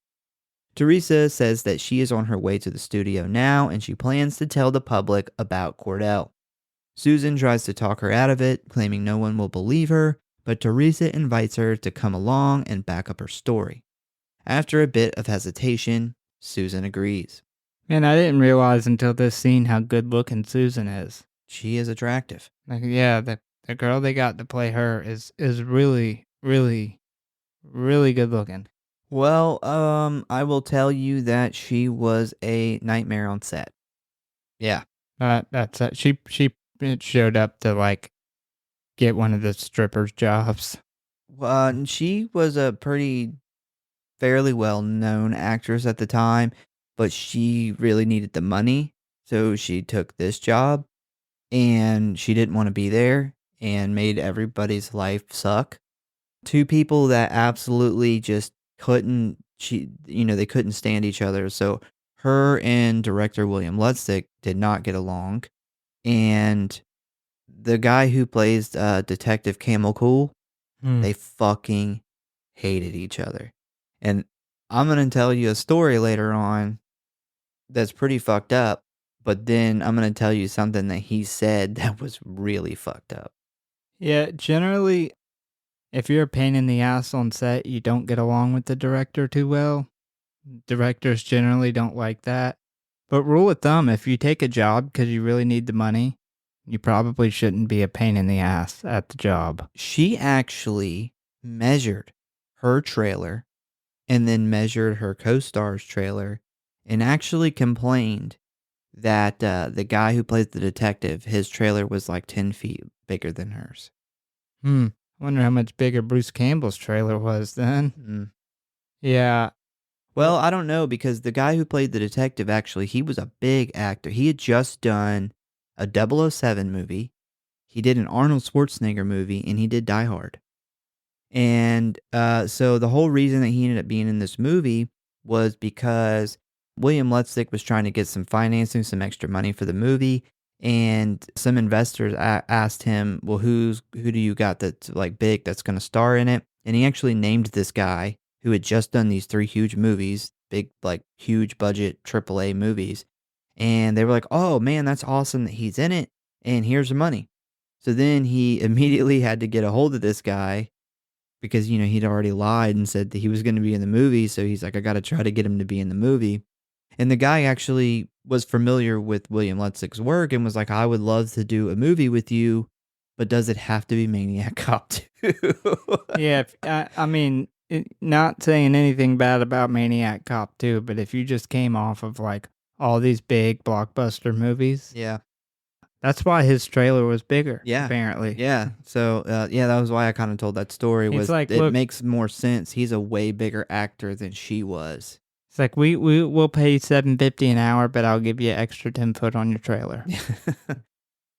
Teresa says that she is on her way to the studio now and she plans to tell the public about Cordell. Susan tries to talk her out of it, claiming no one will believe her, but Teresa invites her to come along and back up her story. After a bit of hesitation, Susan agrees. Man, I didn't realize until this scene how good looking Susan is. She is attractive. Like, yeah, the girl they got to play her is really, really, really good looking. Well, I will tell you that she was a nightmare on set. Yeah. That's it. She showed up to like get one of the strippers' jobs. She was a fairly well-known actress at the time, but she really needed the money, so she took this job, and she didn't want to be there, and made everybody's life suck. Two people that absolutely just they couldn't stand each other, so her and director William Lustig did not get along, and the guy who plays Detective Camel Cool, they fucking hated each other. And I'm going to tell you a story later on that's pretty fucked up, but then I'm going to tell you something that he said that was really fucked up. Yeah, generally, if you're a pain in the ass on set, you don't get along with the director too well. Directors generally don't like that. But rule of thumb, if you take a job because you really need the money, you probably shouldn't be a pain in the ass at the job. She actually measured her trailer and then measured her co-star's trailer and actually complained that the guy who plays the detective, his trailer was like 10 feet bigger than hers. Wonder how much bigger Bruce Campbell's trailer was then. Yeah. Well, I don't know, because the guy who played the detective, actually, he was a big actor. He had just done a 007 movie. He did an Arnold Schwarzenegger movie, and he did Die Hard. And so the whole reason that he ended up being in this movie was because William Lustig was trying to get some financing, some extra money for the movie, and some investors asked him, well, who do you got that's like big that's going to star in it? And he actually named this guy who had just done these 3 huge movies, big, like, huge budget AAA movies. And they were like, oh, man, that's awesome that he's in it, and here's the money. So then he immediately had to get a hold of this guy because, he'd already lied and said that he was going to be in the movie. So he's like, I got to try to get him to be in the movie. And the guy actually was familiar with William Lustig's work and was like, I would love to do a movie with you, but does it have to be Maniac Cop 2? Yeah, I mean, not saying anything bad about Maniac Cop 2, but if you just came off of like all these big blockbuster movies, Yeah. that's why his trailer was bigger. Yeah. Apparently. Yeah. So, that was why I kind of told that story. It's Was like, it look- makes more sense. He's a way bigger actor than she was. It's like we'll pay $7.50 an hour, but I'll give you extra 10 foot on your trailer.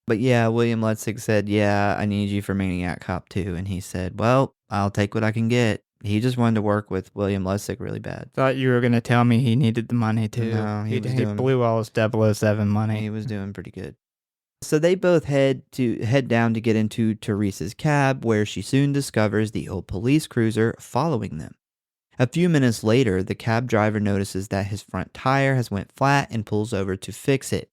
But yeah, William Lustig said, yeah, I need you for Maniac Cop 2. And he said, well, I'll take what I can get. He just wanted to work with William Lustig really bad. Thought you were gonna tell me he needed the money too. No, he he was doing- blew all his 007 money. He was doing pretty good. So they both head down to get into Teresa's cab, where she soon discovers the old police cruiser following them. A few minutes later, the cab driver notices that his front tire has went flat and pulls over to fix it.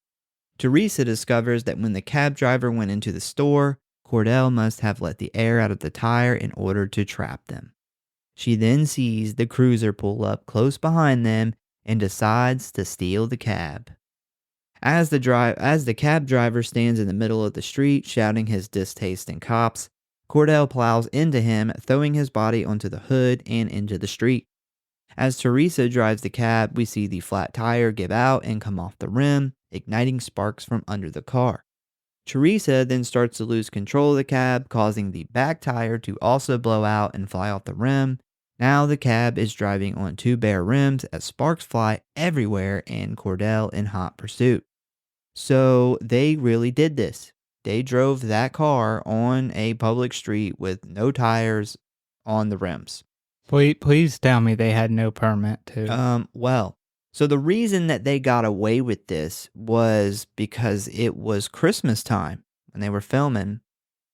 Teresa discovers that when the cab driver went into the store, Cordell must have let the air out of the tire in order to trap them. She then sees the cruiser pull up close behind them and decides to steal the cab. As the cab driver stands in the middle of the street shouting his distaste in cops, Cordell plows into him, throwing his body onto the hood and into the street. As Teresa drives the cab, we see the flat tire give out and come off the rim, igniting sparks from under the car. Teresa then starts to lose control of the cab, causing the back tire to also blow out and fly off the rim. Now the cab is driving on two bare rims as sparks fly everywhere and Cordell in hot pursuit. So they really did this. They drove that car on a public street with no tires on the rims. Please tell me they had no permit too. So the reason that they got away with this was because it was Christmas time when they were filming,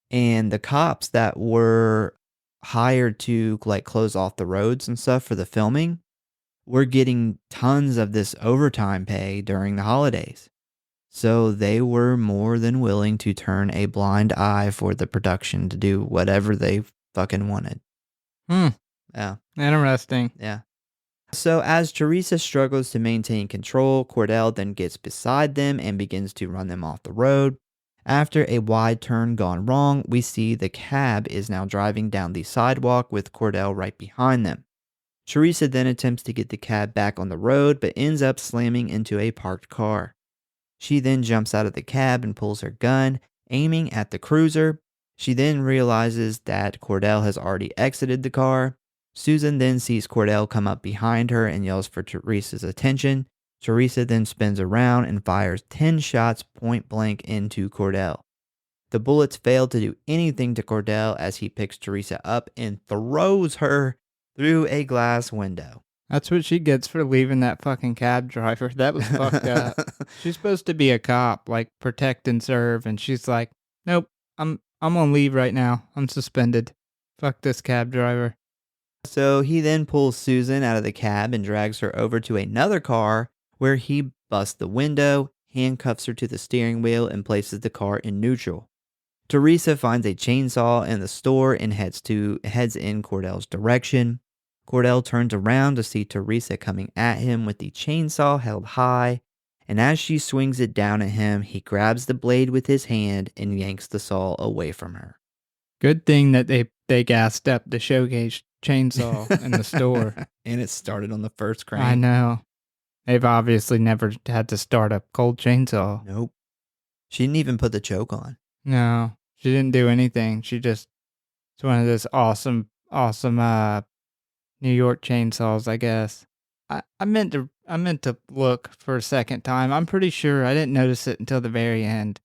and the cops that were hired to like close off the roads and stuff for the filming were getting tons of this overtime pay during the holidays. So they were more than willing to turn a blind eye for the production to do whatever they fucking wanted. Yeah. Interesting. Yeah. So as Teresa struggles to maintain control, Cordell then gets beside them and begins to run them off the road. After a wide turn gone wrong, we see the cab is now driving down the sidewalk with Cordell right behind them. Teresa then attempts to get the cab back on the road, but ends up slamming into a parked car. She then jumps out of the cab and pulls her gun, aiming at the cruiser. She then realizes that Cordell has already exited the car. Susan then sees Cordell come up behind her and yells for Teresa's attention. Teresa then spins around and fires 10 shots point blank into Cordell. The bullets fail to do anything to Cordell as he picks Teresa up and throws her through a glass window. That's what she gets for leaving that fucking cab driver. That was fucked up. She's supposed to be a cop, like protect and serve, and she's like, nope, I'm on leave right now. I'm suspended. Fuck this cab driver. So he then pulls Susan out of the cab and drags her over to another car where he busts the window, handcuffs her to the steering wheel, and places the car in neutral. Teresa finds a chainsaw in the store and heads in Cordell's direction. Cordell turns around to see Teresa coming at him with the chainsaw held high, and as she swings it down at him, he grabs the blade with his hand and yanks the saw away from her. Good thing that they gassed up the showcase chainsaw in the store. And it started on the first crank. I know. They've obviously never had to start a cold chainsaw. Nope. She didn't even put the choke on. No, she didn't do anything. It's one of those awesome New York chainsaws, I guess. I meant to look for a second time. I'm pretty sure I didn't notice it until the very end.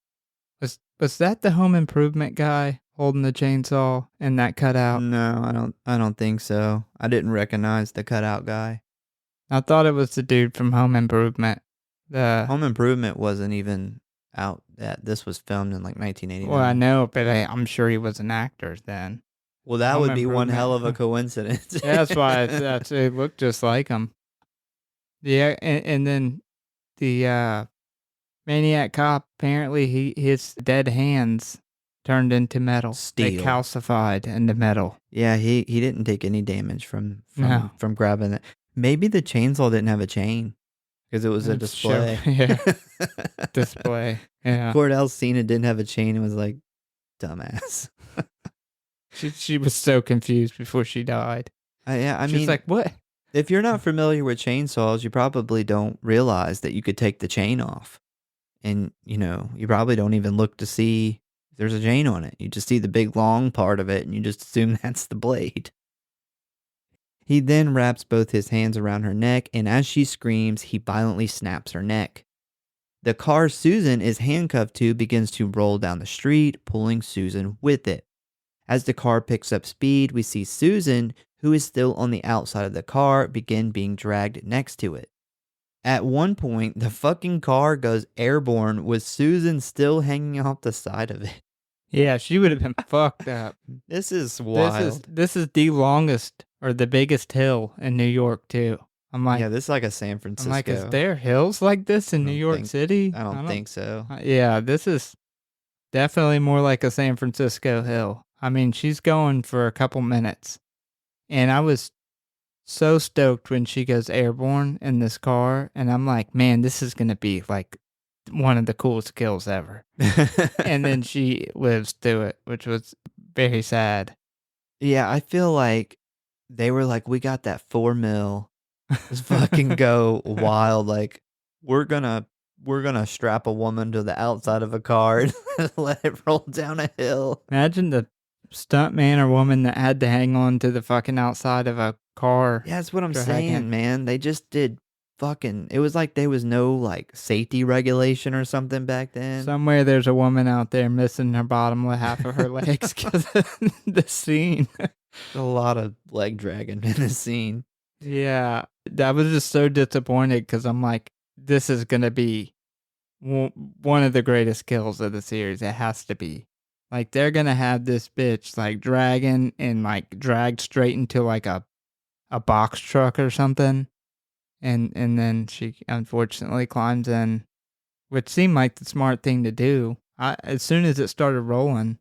Was that the Home Improvement guy holding the chainsaw in that cutout? No, I don't think so. I didn't recognize the cutout guy. I thought it was the dude from Home Improvement. Home Improvement wasn't even out. This was filmed in like 1989. Well, I know, but I'm sure he was an actor then. Well, that would be one hell of a coincidence. Yeah, that's why it looked just like him. Yeah, and then the Maniac Cop, apparently his dead hands turned into metal. Steel. They calcified into metal. Yeah, he didn't take any damage from grabbing it. Maybe the chainsaw didn't have a chain because it was a display. Display. Yeah. Cordell's seen it didn't have a chain and was like, dumbass. She was so confused before she died. I mean, like, what? If you're not familiar with chainsaws, you probably don't realize that you could take the chain off. And, you probably don't even look to see if there's a chain on it. You just see the big long part of it and you just assume that's the blade. He then wraps both his hands around her neck, and as she screams, he violently snaps her neck. The car Susan is handcuffed to begins to roll down the street, pulling Susan with it. As the car picks up speed, we see Susan, who is still on the outside of the car, begin being dragged next to it. At one point, the fucking car goes airborne with Susan still hanging off the side of it. Yeah, she would have been fucked up. This is This is wild. this is the longest or the biggest hill in New York too. I'm like, Yeah, this is like a San is Francisco. there hills like this in New York City? I don't think so. Yeah, this is definitely more like a San Francisco hill. I mean, she's going for a couple minutes, and I was so stoked when she goes airborne in this car, and I'm like, man, this is gonna be like one of the coolest kills ever. And then she lives through it, which was very sad. Yeah, I feel like they were like, we got that 4 mil. Let's fucking go wild. Like, we're gonna strap a woman to the outside of a car and let it roll down a hill. Imagine the stunt man or woman that had to hang on to the fucking outside of a car. Yeah, that's what I'm dragging. saying, man. They just did fucking. It was like there was no like safety regulation or something back then. Somewhere there's a woman out there missing her bottom half of her legs because of the scene. A lot of leg dragging in the scene. Yeah, I was just so disappointed because I'm like, this is going to be one of the greatest kills of the series. It has to be. Like, they're going to have this bitch, like, dragging and, like, dragged straight into, like, a box truck or something. And then she, unfortunately, climbs in, which seemed like the smart thing to do. As soon as it started rolling,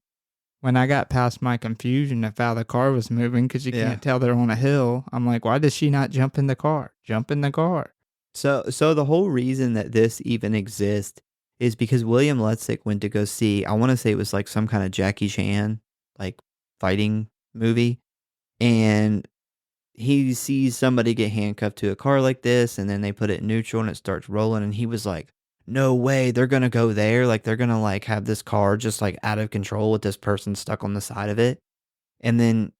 when I got past my confusion of how the car was moving, because you can't tell they're on a hill, I'm like, why does she not jump in the car? Jump in the car. So the whole reason that this even exists is because William Lustig went to go see, I want to say it was like some kind of Jackie Chan, like fighting movie. And he sees somebody get handcuffed to a car like this, and then they put it in neutral and it starts rolling. And he was like, no way, they're going to go there. Like, they're going to like have this car just like out of control with this person stuck on the side of it. And then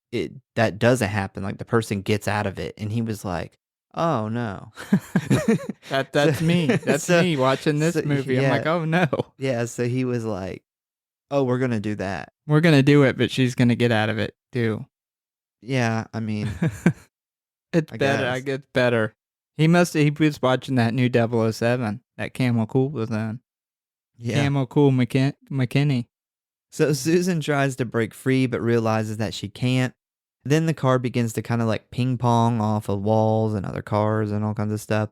that doesn't happen. Like, the person gets out of it. And he was like, oh no. That's me. That's me watching this movie. I'm like, oh no. Yeah, so he was like, oh, we're going to do that. We're going to do it, but she's going to get out of it too. Yeah, I mean, it's better. I guess better. He was watching that new 007 that Camel Cool was in. Yeah. Camel Cool McKinney. So Susan tries to break free, but realizes that she can't. Then the car begins to kind of like ping pong off of walls and other cars and all kinds of stuff.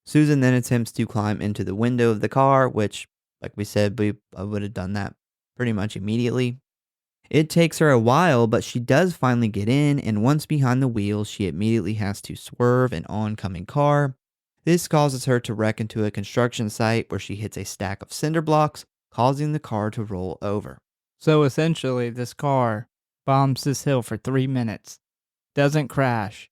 Susan then attempts to climb into the window of the car, which, like we said, I would have done that pretty much immediately. It takes her a while, but she does finally get in, and once behind the wheel, she immediately has to swerve an oncoming car. This causes her to wreck into a construction site where she hits a stack of cinder blocks, causing the car to roll over. So essentially, this car bombs this hill for 3 minutes, doesn't crash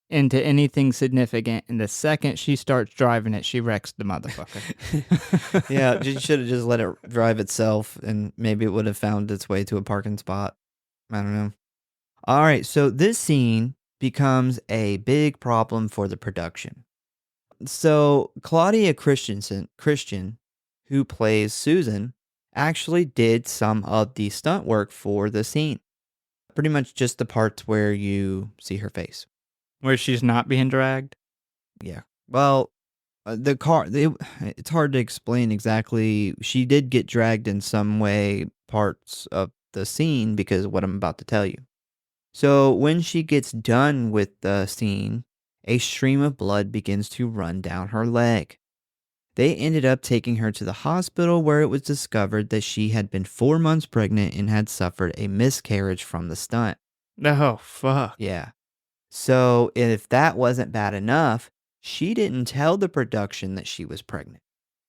into anything significant, and the second she starts driving it, she wrecks the motherfucker. Yeah, you should have just let it drive itself, and maybe it would have found its way to a parking spot. I don't know. All right, so this scene becomes a big problem for the production. So Claudia Christian, who plays Susan, actually did some of the stunt work for the scene. Pretty much just the parts where you see her face. Where she's not being dragged? Yeah. Well, the car, it's hard to explain exactly. She did get dragged in some way, parts of the scene, because of what I'm about to tell you. So when she gets done with the scene, a stream of blood begins to run down her leg. They ended up taking her to the hospital, where it was discovered that she had been 4 months pregnant and had suffered a miscarriage from the stunt. Oh, fuck. Yeah. So if that wasn't bad enough, she didn't tell the production that she was pregnant.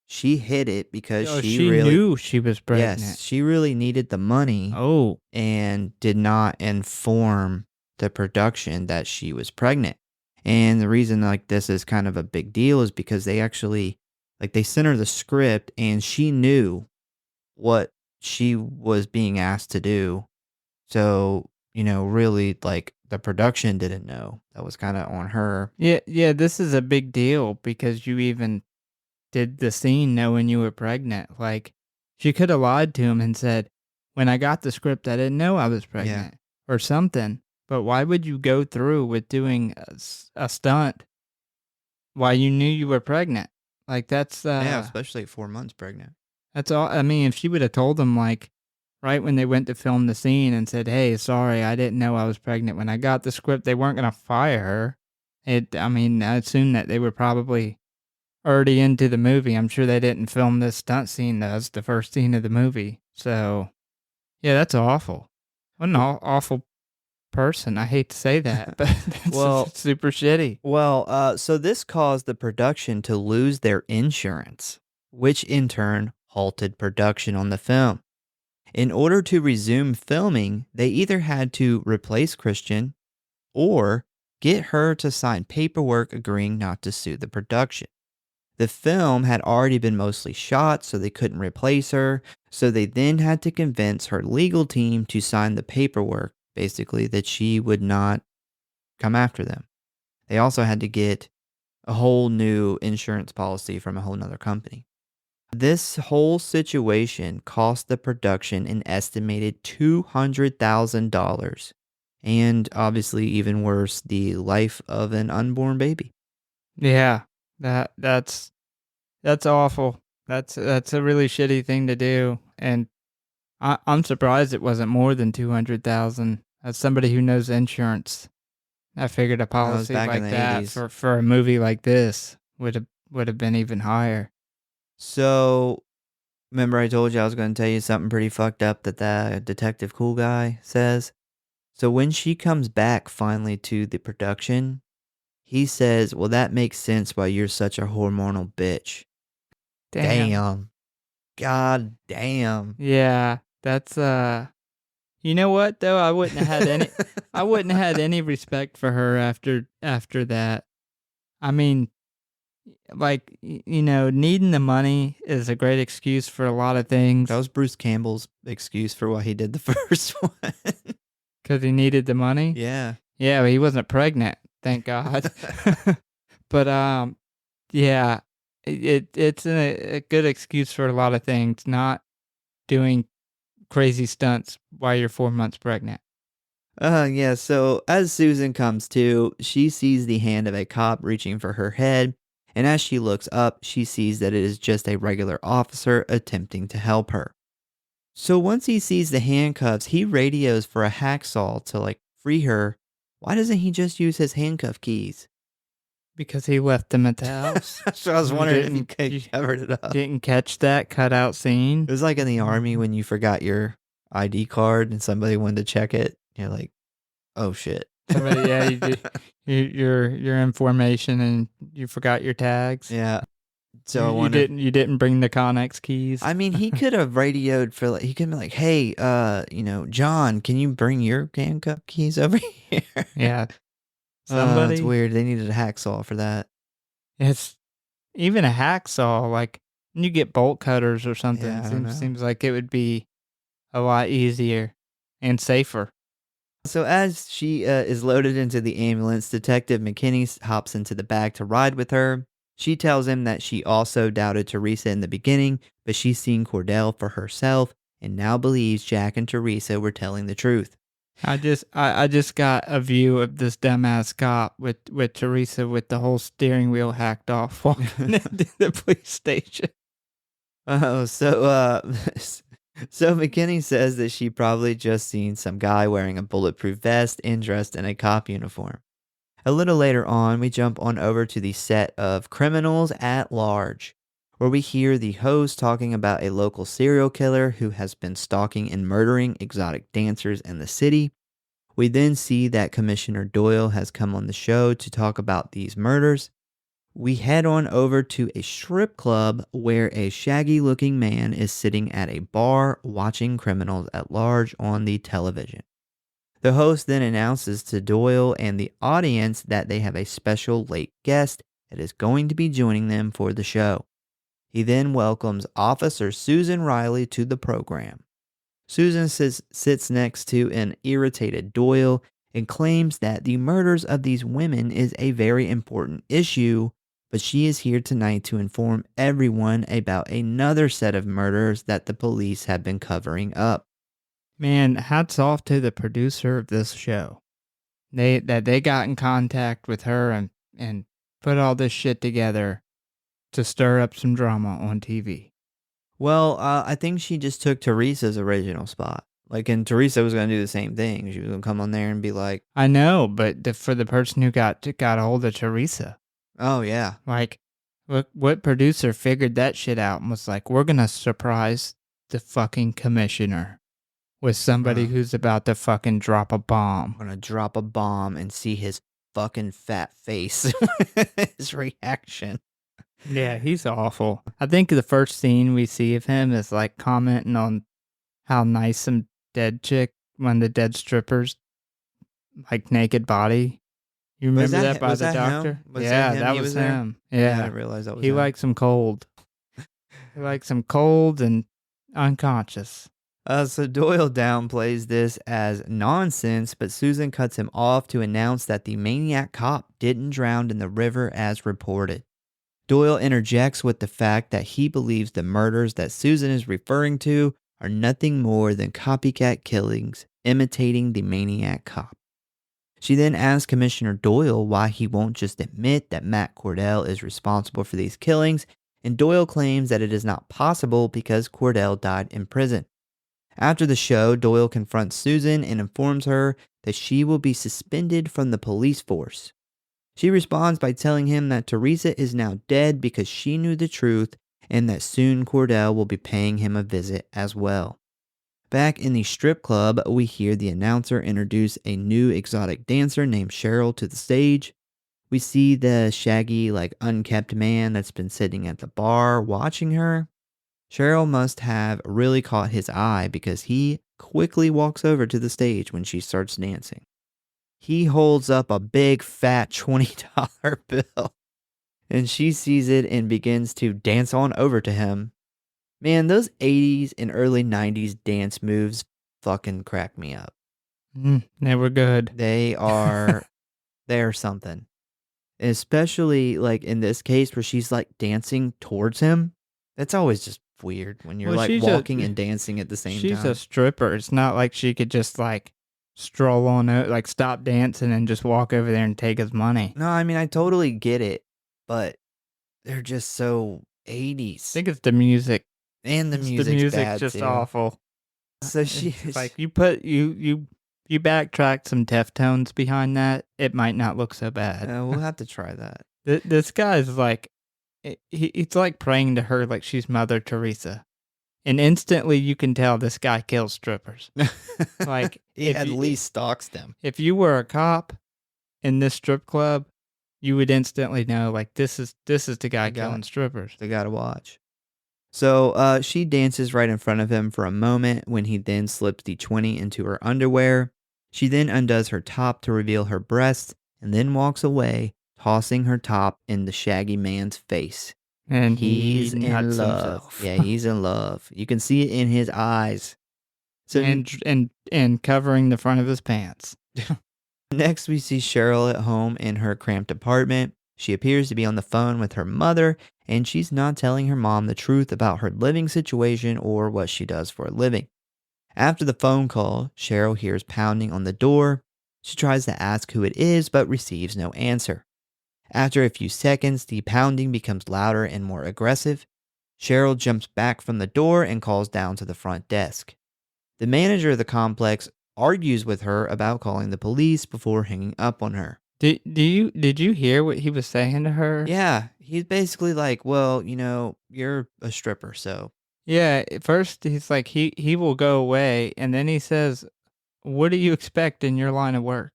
She hid it because she really knew she was pregnant. Yes, she really needed the money. Oh. And did not inform the production that she was pregnant. And the reason like this is kind of a big deal is because they actually, like, they sent her the script and she knew what she was being asked to do. So, really, like, the production didn't know. That was kind of on her. Yeah, this is a big deal because you even did the scene knowing you were pregnant. Like, she could have lied to him and said, when I got the script, I didn't know I was pregnant or something. But why would you go through with doing a stunt why you knew you were pregnant. Like that's Yeah, especially at 4 months pregnant. that's all. I mean, if she would have told them like right when they went to film the scene and said, "Hey, sorry, I didn't know I was pregnant when I got the script," they weren't gonna fire her. I mean, I assume that they were probably already into the movie. I'm sure they didn't film this stunt scene. That's the first scene of the movie. So yeah, that's awful. What an awful person. I hate to say that, but that's Well, super shitty. So this caused the production to lose their insurance, which in turn halted production on the film. In order to resume filming, they either had to replace Christian or get her to sign paperwork agreeing not to sue the production. The film had already been mostly shot, so they couldn't replace her, so they then had to convince her legal team to sign the paperwork, basically, that she would not come after them. They also had to get a whole new insurance policy from a whole nother company. This whole situation cost the production an estimated $200,000 and obviously even worse, the life of an unborn baby. Yeah, that's awful. That's a really shitty thing to do, and I'm surprised it wasn't more than 200,000. As somebody who knows insurance, I figured a That was policy back in like the that 80s. for a movie like this would have been even higher. So, remember I told you I was going to tell you something pretty fucked up that that detective cool guy says? So when she comes back finally to the production, he says, "Well, that makes sense why you're such a hormonal bitch." Damn. Damn. God damn. Yeah, that's you know what though? I wouldn't have had any respect for her after that. I mean, like needing the money is a great excuse for a lot of That things was Bruce Campbell's excuse for why he did the first one. because he needed the money. Yeah. Yeah, but he wasn't pregnant, thank God. But yeah, it's a good excuse for a lot of things. Not doing crazy stunts while you're 4 months pregnant. Yeah, so as Susan comes to, she sees the hand of a cop reaching for her head, and as she looks up, she sees that it is just a regular officer attempting to help her. So once he sees the handcuffs, he radios for a hacksaw to free her. Why doesn't he just use his handcuff keys? Because he left them at the house. So I was You wondering if didn't- you you covered it up. Didn't catch that cutout scene. It was like in the army when you forgot your ID card and somebody wanted to check it. You're like, oh shit. Somebody, yeah, your information and you forgot your tags. Yeah. So I You wonder. didn't bring the Connex keys. I mean, he could have radioed for he could be like, "Hey, John, can you bring your handcuff keys over here?" Yeah, It's somebody. weird. They needed a hacksaw for that. It's even a hacksaw. Like when you get bolt cutters or something, Yeah, I don't know. seems like it would be a lot easier and safer. So as she is loaded into the ambulance, Detective McKinney hops into the back to ride with her. She tells him that she also doubted Teresa in the beginning, but she's seen Cordell for herself and now believes Jack and Teresa were telling the truth. I just got a view of this dumbass cop with Teresa with the whole steering wheel hacked off walking into the police station. Oh, so McKinney says that she probably just seen some guy wearing a bulletproof vest and dressed in a cop uniform. A little later on, we jump on over to the set of Criminals at Large, where we hear the host talking about a local serial killer who has been stalking and murdering exotic dancers in the city. We then see that Commissioner Doyle has come on the show to talk about these murders. We head on over to a strip club where a shaggy-looking man is sitting at a bar watching Criminals at Large on the television. The host then announces to Doyle and the audience that they have a special late guest that is going to be joining them for the show. He then welcomes Officer Susan Riley to the program. Susan sits next to an irritated Doyle and claims that the murders of these women is a very important issue, but she is here tonight to inform everyone about another set of murders that the police have been covering up. Man, hats off to the producer of this show. They got in contact with her and put all this shit together to stir up some drama on TV? Well, I think she just took Teresa's original spot. Like, and Teresa was going to do the same thing. She was going to come on there and be like, I know, but for the person who got a hold of Teresa, oh, yeah. like, what producer figured that shit out and was like, we're going to surprise the fucking commissioner with somebody who's about to fucking drop a bomb. I'm going to drop a bomb and see his fucking fat face. His reaction. Yeah, he's awful. I think the first scene we see of him is like commenting on how nice some dead chick, one of the dead strippers, like naked body. You remember that by the doctor? Yeah, that was him. Yeah, I didn't realize that was he him. likes him cold. He likes him cold and unconscious. So Doyle downplays this as nonsense, but Susan cuts him off to announce that the Maniac Cop didn't drown in the river as reported. Doyle interjects with the fact that he believes the murders that Susan is referring to are nothing more than copycat killings imitating the Maniac Cop. She then asks Commissioner Doyle why he won't just admit that Matt Cordell is responsible for these killings, and Doyle claims that it is not possible because Cordell died in prison. After the show, Doyle confronts Susan and informs her that she will be suspended from the police force. She responds by telling him that Teresa is now dead because she knew the truth and that soon Cordell will be paying him a visit as well. Back in the strip club, we hear the announcer introduce a new exotic dancer named Cheryl to the stage. We see the shaggy, unkept man that's been sitting at the bar watching her. Cheryl must have really caught his eye because he quickly walks over to the stage when she starts dancing. He holds up a big fat $20 bill and she sees it and begins to dance on over to him. Man, those 80s and early 90s dance moves fucking crack me up. They were good. They are something. Especially in this case where she's dancing towards him. That's always just weird when you're walking and dancing at the same time. She's a stripper. It's not like she could just stroll on out, stop dancing and just walk over there and take his money. No, I mean, I totally get it, but they're just so 80s. I think it's the music. And the music's bad just too. Awful. So she's you backtrack some Deftones behind that, it might not look so bad. We'll have to try that. This guy's he's praying to her like she's Mother Teresa. And instantly you can tell this guy kills strippers. He at least stalks them. If you were a cop in this strip club, you would instantly know this is the guy killing strippers. They gotta watch. So she dances right in front of him for a moment when he then slips the 20 into her underwear. She then undoes her top to reveal her breasts and then walks away, tossing her top in the shaggy man's face. And he's in love. Himself. Yeah, he's in love. You can see it in his eyes. So and covering the front of his pants. Next, we see Cheryl at home in her cramped apartment. She appears to be on the phone with her mother, and she's not telling her mom the truth about her living situation or what she does for a living. After the phone call, Cheryl hears pounding on the door. She tries to ask who it is, but receives no answer. After a few seconds, the pounding becomes louder and more aggressive. Cheryl jumps back from the door and calls down to the front desk. The manager of the complex argues with her about calling the police before hanging up on her. Did you hear what he was saying to her? Yeah, he's basically well, you're a stripper, so. Yeah, at first he's he will go away, and then he says, what do you expect in your line of work?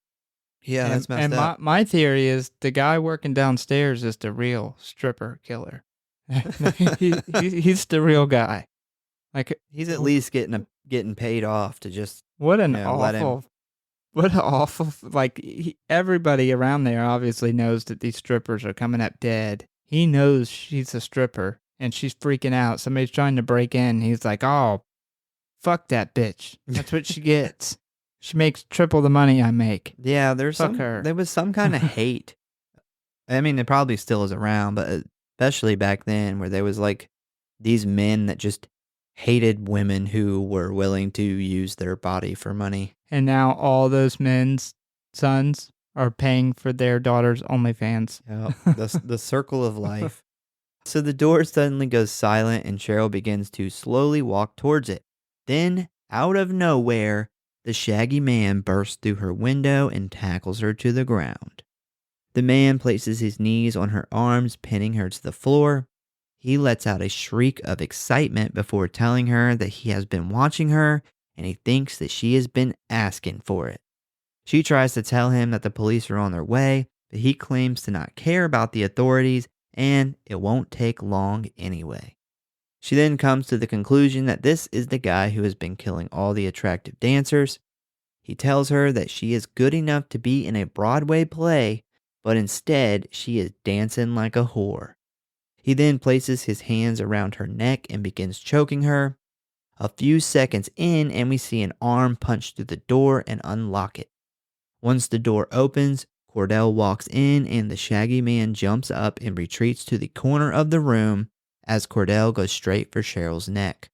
Yeah, that's messed up. And my theory is the guy working downstairs is the real stripper killer. He's the real guy. He's at least getting paid off to just what an awful everybody around there obviously knows that these strippers are coming up dead. He knows she's a stripper and she's freaking out. Somebody's trying to break in. He's like, oh, fuck that bitch. That's what she gets. She makes triple the money I make. Yeah, there was some kind of hate. I mean, it probably still is around, but especially back then where there was these men that just hated women who were willing to use their body for money. And now all those men's sons are paying for their daughter's OnlyFans. Yep, the circle of life. So the door suddenly goes silent and Cheryl begins to slowly walk towards it. Then, out of nowhere, the shaggy man bursts through her window and tackles her to the ground. The man places his knees on her arms, pinning her to the floor. He lets out a shriek of excitement before telling her that he has been watching her and he thinks that she has been asking for it. She tries to tell him that the police are on their way, but he claims to not care about the authorities and it won't take long anyway. She then comes to the conclusion that this is the guy who has been killing all the attractive dancers. He tells her that she is good enough to be in a Broadway play, but instead she is dancing like a whore. He then places his hands around her neck and begins choking her. A few seconds in and we see an arm punch through the door and unlock it. Once the door opens, Cordell walks in and the shaggy man jumps up and retreats to the corner of the room as Cordell goes straight for Cheryl's neck.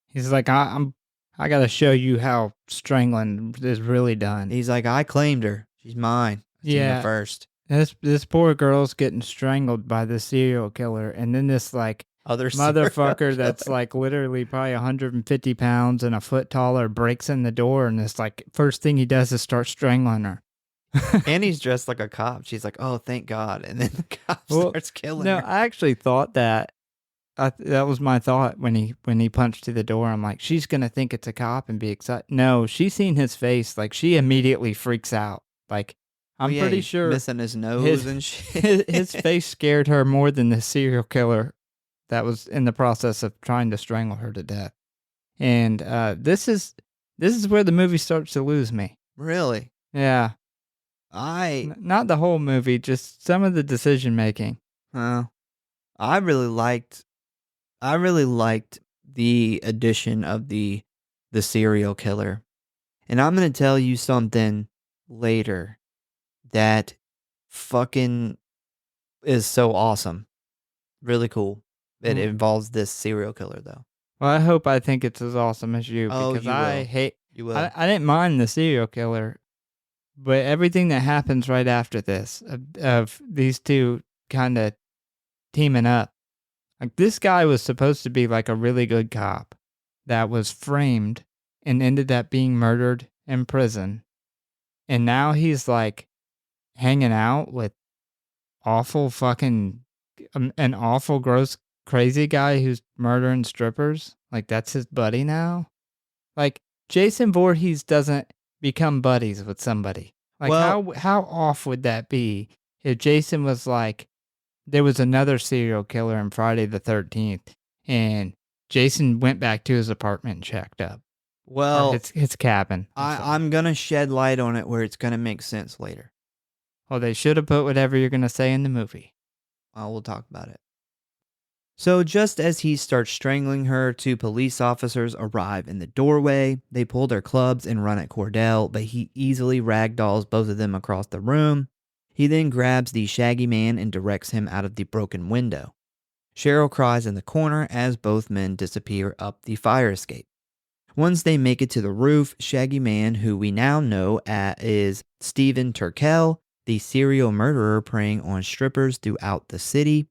He's like, I gotta show you how strangling is really done. He's like, I claimed her. She's mine. I seen her first. This poor girl's getting strangled by the serial killer, and then this like Other motherfucker that's like literally probably 150 pounds and a foot taller breaks in the door, and this like first thing he does is start strangling her. And he's dressed like a cop. She's like, oh, thank God. And then the cop starts killing her. No, I actually thought that. That was my thought when he punched through the door. I'm like, she's going to think it's a cop and be excited. No, she's seen his face. Like, she immediately freaks out. Like, I'm pretty sure missing his nose and shit. his face scared her more than the serial killer that was in the process of trying to strangle her to death. And this is where the movie starts to lose me. Really? Yeah. Not the whole movie, just some of the decision making. I really liked the addition of the serial killer. And I'm going to tell you something later that fucking is so awesome. Really cool. It involves this serial killer though. Well, I think it's as awesome as you because You will. I didn't mind the serial killer, but everything that happens right after this of these two kind of teaming up. Like, this guy was supposed to be like a really good cop that was framed and ended up being murdered in prison. And now he's like hanging out with awful fucking, an awful gross crazy guy who's murdering strippers. Like, that's his buddy now. Like, Jason Voorhees doesn't become buddies with somebody. Like, how off would that be if Jason was like, there was another serial killer in Friday the 13th, and Jason went back to his apartment and checked up. Well, his cabin. I'm going to shed light on it where it's going to make sense later. Well, they should have put whatever you're going to say in the movie. We'll talk about it. So just as he starts strangling her, two police officers arrive in the doorway. They pull their clubs and run at Cordell, but he easily ragdolls both of them across the room. He then grabs the shaggy man and directs him out of the broken window. Cheryl cries in the corner as both men disappear up the fire escape. Once they make it to the roof, Shaggy Man, who we now know is Stephen Turkel, the serial murderer preying on strippers throughout the city,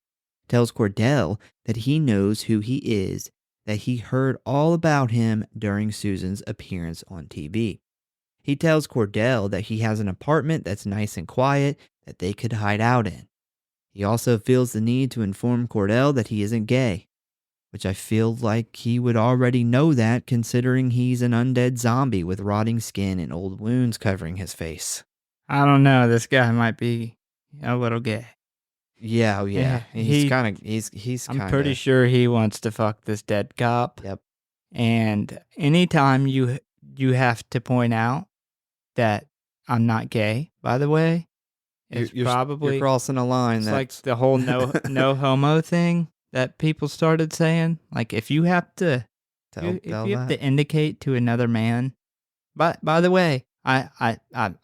tells Cordell that he knows who he is, that he heard all about him during Susan's appearance on TV. He tells Cordell that he has an apartment that's nice and quiet that they could hide out in. He also feels the need to inform Cordell that he isn't gay, which I feel like he would already know that considering he's an undead zombie with rotting skin and old wounds covering his face. I don't know. This guy might be a little gay. Yeah. He's kind of. I'm pretty sure he wants to fuck this dead cop. Yep. And anytime you have to point out that I'm not gay, by the way, you're crossing a line. It's like the whole no homo thing that people started saying. Like, if you have to, if you have to indicate to another man, by the way, I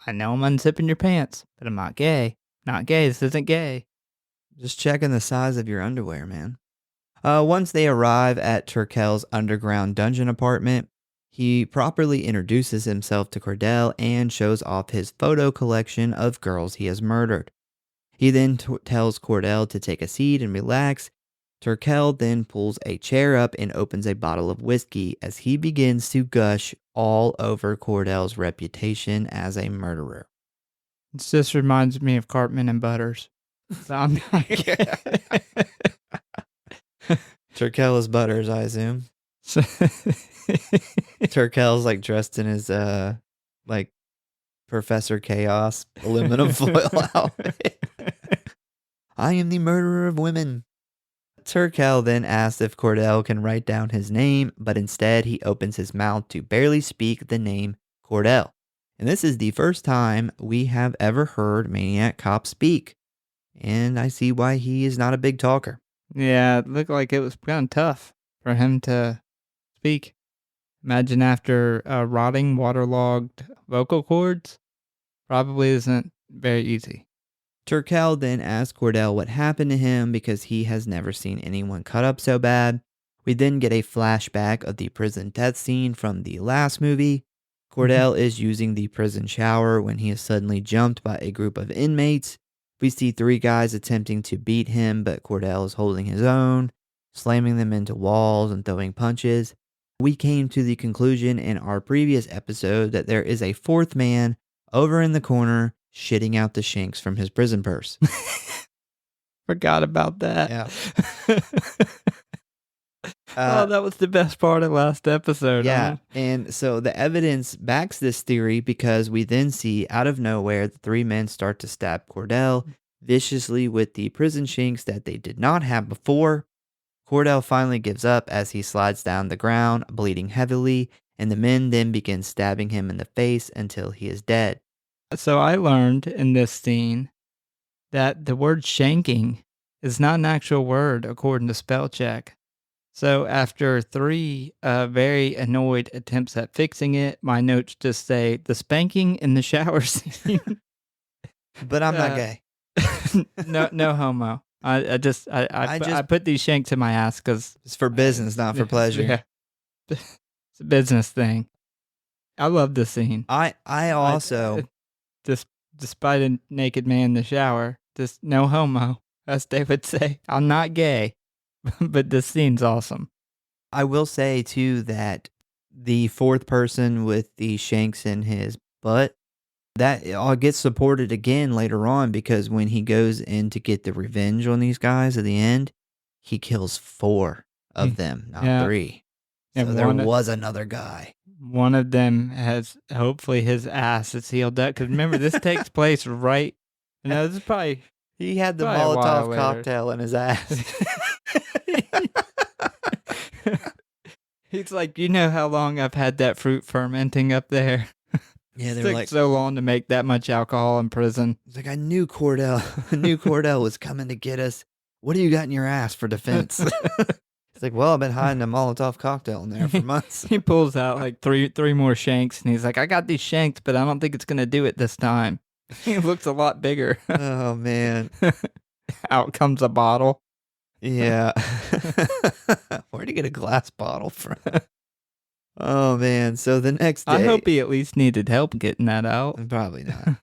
know I'm unzipping your pants, but I'm not gay. Not gay. This isn't gay. Just checking the size of your underwear, man. Once they arrive at Turkel's underground dungeon apartment, He properly introduces himself to Cordell and shows off his photo collection of girls he has murdered. He then tells Cordell to take a seat and relax. Turkel then pulls a chair up and opens a bottle of whiskey as he begins to gush all over Cordell's reputation as a murderer. This just reminds me of Cartman and Butters. So I'm not Turkel is Butters, I assume. So Turkel's like dressed in his like Professor Chaos aluminum foil outfit. I am the murderer of women. Turkel then asks if Cordell can write down his name, but instead he opens his mouth to barely speak the name Cordell. And this is the first time we have ever heard Maniac Cop speak. And I see why he is not a big talker. Yeah, it looked like it was kind of tough for him to speak. Imagine after rotting, waterlogged vocal cords. Probably isn't very easy. Turkel then asks Cordell what happened to him because he has never seen anyone cut up so bad. We then get a flashback of the prison death scene from the last movie. Cordell is using the prison shower when he is suddenly jumped by a group of inmates. We see 3 guys attempting to beat him, but Cordell is holding his own, slamming them into walls and throwing punches. We came to the conclusion in our previous episode that there is a 4th man over in the corner shitting out the shanks from his prison purse. Forgot about that. Yeah. Oh, that was the best part of last episode. Yeah, huh? and so the evidence backs this theory because we then see out of nowhere the 3 men start to stab Cordell viciously with the prison shanks that they did not have before. Cordell finally gives up as he slides down the ground, bleeding heavily, and the men then begin stabbing him in the face until he is dead. So I learned in this scene that the word shanking is not an actual word according to spell check. So after 3 very annoyed attempts at fixing it, my notes just say the spanking in the shower scene. But I'm not gay. No homo. I put these shanks in my ass because It's for business, not for pleasure. Yeah, it's a business thing. I love this scene. I also... Despite a naked man in the shower, just no homo, as they would say. I'm not gay, but this scene's awesome. I will say, too, that the 4th person with the shanks in his butt, that all gets supported again later on because when he goes in to get the revenge on these guys at the end, he kills 4 of them, not 3. So there was another guy. One of them has, hopefully his ass is healed up. Because remember, this takes place right, this is probably... He had the probably Molotov cocktail in his ass. He's like, you know how long I've had that fruit fermenting up there? Yeah, they were like... so long to make that much alcohol in prison. It's like, I knew Cordell was coming to get us. What do you got in your ass for defense? It's like, well, I've been hiding a Molotov cocktail in there for months. He pulls out like three more shanks, and he's like, I got these shanks, but I don't think it's going to do it this time. He looks a lot bigger. Oh, man. Out comes a bottle. Yeah. Where'd he get a glass bottle from? Oh, man. So the next day... I hope he at least needed help getting that out. Probably not.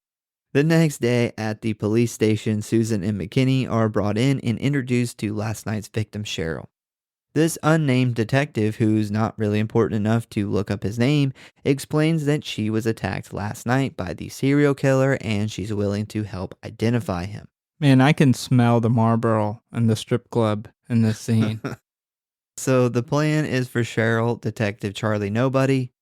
The next day at the police station, Susan and McKinney are brought in and introduced to last night's victim, Cheryl. This unnamed detective, who's not really important enough to look up his name, explains that she was attacked last night by the serial killer and she's willing to help identify him. Man, I can smell the Marlboro and the strip club in this scene. So the plan is for Cheryl, Detective Charlie Nobody.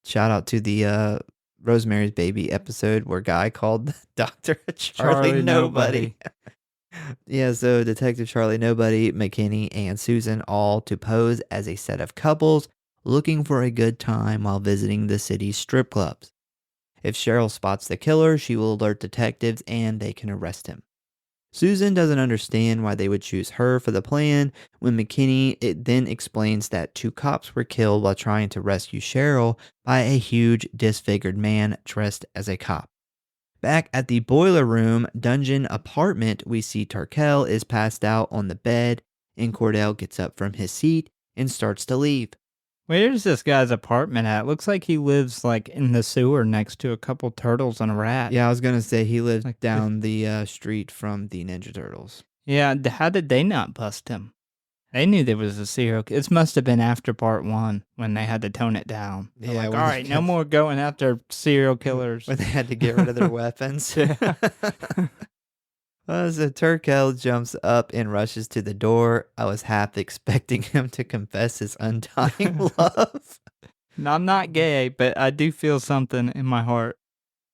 Shout out to the Rosemary's Baby episode where Guy called Dr. Charlie Nobody. Yeah, so Detective Charlie Nobody, McKinney, and Susan all to pose as a set of couples looking for a good time while visiting the city's strip clubs. If Cheryl spots the killer, she will alert detectives and they can arrest him. Susan doesn't understand why they would choose her for the plan when McKinney then explains that 2 cops were killed while trying to rescue Cheryl by a huge disfigured man dressed as a cop. Back at the boiler room dungeon apartment, we see Turkel is passed out on the bed and Cordell gets up from his seat and starts to leave. Where's this guy's apartment at? Looks like he lives like in the sewer next to a couple turtles and a rat. Yeah, I was going to say he lived Like, down the street from the Ninja Turtles. Yeah, how did they not bust him? They knew there was a serial. This must have been after part 1 when they had to tone it down. They're Yeah, like, when all they right, no kept- more going after serial killers. When they had to get rid of their weapons. Yeah. So Turkel jumps up and rushes to the door. I was half expecting him to confess his undying love. Now, I'm not gay, but I do feel something in my heart.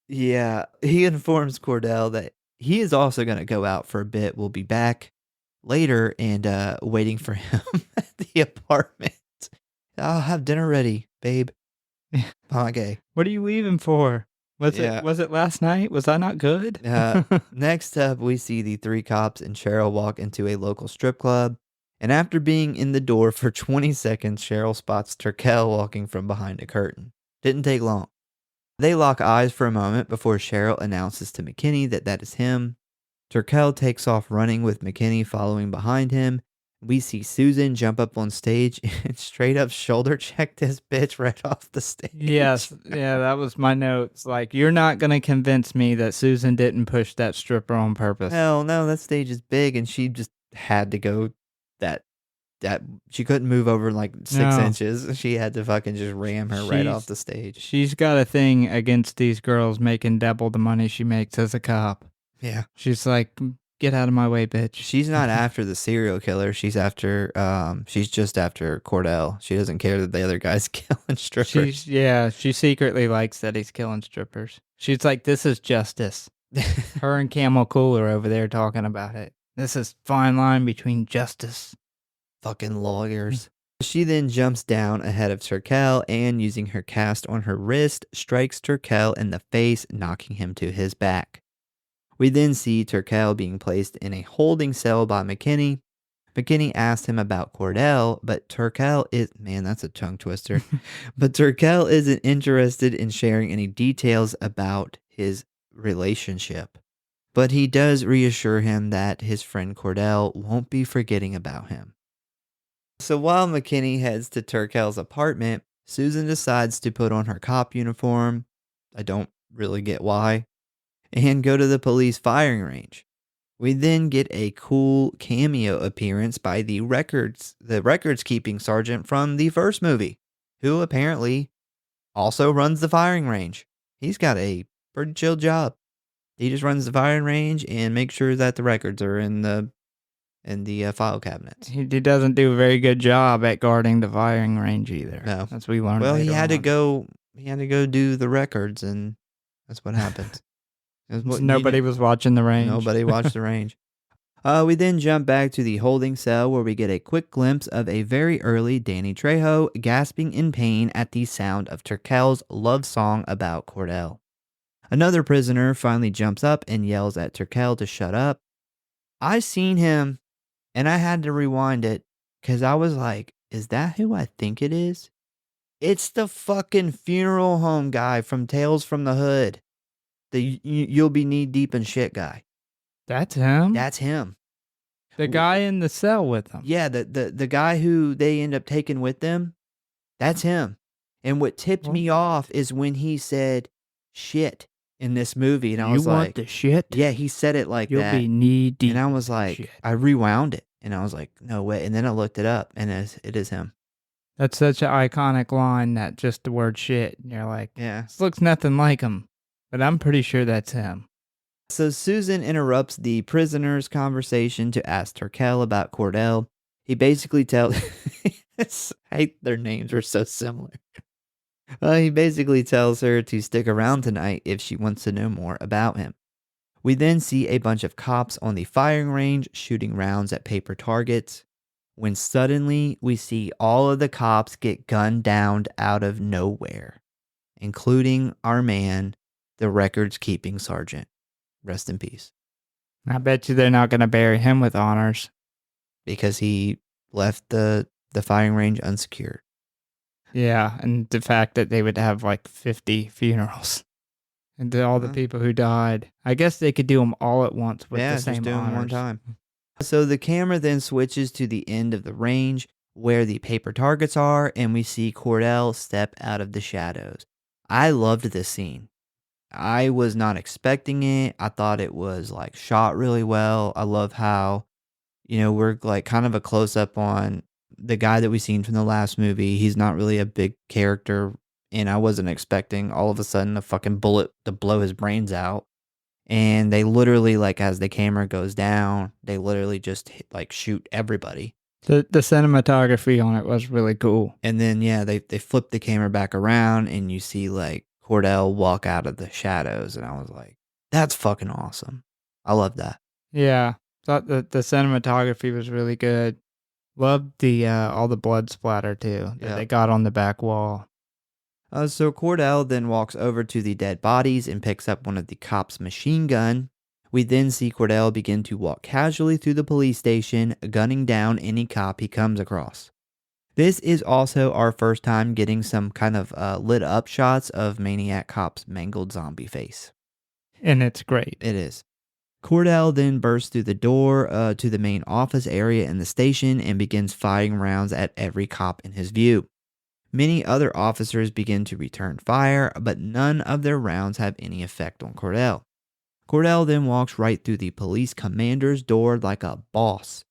Yeah, he informs Cordell that he is also going to go out for a bit. We'll be back later and waiting for him at the apartment. I'll have dinner ready, babe. I'm not gay. What are you leaving for? Yeah. Was it last night? Was I not good? Next up, we see the 3 cops and Cheryl walk into a local strip club. And after being in the door for 20 seconds, Cheryl spots Turkel walking from behind a curtain. Didn't take long. They lock eyes for a moment before Cheryl announces to McKinney that that is him. Turkel takes off running with McKinney following behind him. We see Susan jump up on stage and straight up shoulder check this bitch right off the stage. Yes. Yeah, that was my notes. Like, you're not going to convince me that Susan didn't push that stripper on purpose. Hell no, that stage is big and she just had to go that she couldn't move over like 6 inches. She had to fucking just ram her right off the stage. She's got a thing against these girls making double the money she makes as a cop. Yeah. She's like, get out of my way, bitch. She's not after the serial killer. She's just after Cordell. She doesn't care that the other guy's killing strippers. She secretly likes that he's killing strippers. She's like, this is justice. Her and Camel Cooler over there talking about it. This is fine line between justice. Fucking lawyers. She then jumps down ahead of Turkel and, using her cast on her wrist, strikes Turkel in the face, knocking him to his back. We then see Turkel being placed in a holding cell by McKinney. McKinney asked him about Cordell, but Turkel is... Man, that's a tongue twister. But Turkel isn't interested in sharing any details about his relationship. But he does reassure him that his friend Cordell won't be forgetting about him. So while McKinney heads to Turkel's apartment, Susan decides to put on her cop uniform. I don't really get why. And go to the police firing range. We then get a cool cameo appearance by the records keeping sergeant from the first movie, who apparently also runs the firing range. He's got a pretty chill job. He just runs the firing range and makes sure that the records are in the file cabinets. He doesn't do a very good job at guarding the firing range either. No. That's what we learned. Well, later he had to on. go. He had to go do the records, and that's what happened. Nobody was watching the range. Nobody watched the range. We then jump back to the holding cell where we get a quick glimpse of a very early Danny Trejo gasping in pain at the sound of Turkel's love song about Cordell. Another prisoner finally jumps up and yells at Turkel to shut up. I seen him, and I had to rewind it because I was like, is that who I think it is? It's the fucking funeral home guy from Tales from the Hood. The you'll be knee deep in shit guy. That's him? That's him. The guy in the cell with him. Yeah, the guy who they end up taking with them, that's him. And what tipped me off is when he said shit in this movie. And I was like, you want the shit? Yeah, he said it like You'll that. be knee deep. And I was like, shit. I rewound it. And I was like, no way. And then I looked it up and it is him. That's such an iconic line that just the word shit. And you're like, Yeah. this looks nothing like him. But I'm pretty sure that's him. So Susan interrupts the prisoner's conversation to ask Turkel about Cordell. He basically tells... I hate their names are so similar. He basically tells her to stick around tonight if she wants to know more about him. We then see a bunch of cops on the firing range shooting rounds at paper targets, when suddenly we see all of the cops get gunned down out of nowhere, including our man, the records-keeping sergeant. Rest in peace. I bet you they're not going to bury him with honors. Because he left the firing range unsecured. Yeah, and the fact that they would have like 50 funerals. And to all the people who died. I guess they could do them all at once with the same just do them honors. one time. So the camera then switches to the end of the range where the paper targets are, and we see Cordell step out of the shadows. I loved this scene. I was not expecting it. I thought it was like shot really well. I love how, we're like kind of a close up on the guy that we seen from the last movie. He's not really a big character, and I wasn't expecting all of a sudden a fucking bullet to blow his brains out. And they literally, like, as the camera goes down, they literally just like shoot everybody. The cinematography on it was really cool. And then, yeah, they flip the camera back around and you see like Cordell walk out of the shadows. And I was like, that's fucking awesome. I love that. Yeah. Thought that the cinematography was really good. Loved the all the blood splatter too that they got on the back wall. So Cordell then walks over to the dead bodies and picks up one of the cops' machine gun. We then see Cordell begin to walk casually through the police station, gunning down any cop he comes across. This is also our first time getting some kind of lit up shots of Maniac Cop's mangled zombie face. And it's great. It is. Cordell then bursts through the door to the main office area in the station and begins firing rounds at every cop in his view. Many other officers begin to return fire, but none of their rounds have any effect on Cordell. Cordell then walks right through the police commander's door like a boss,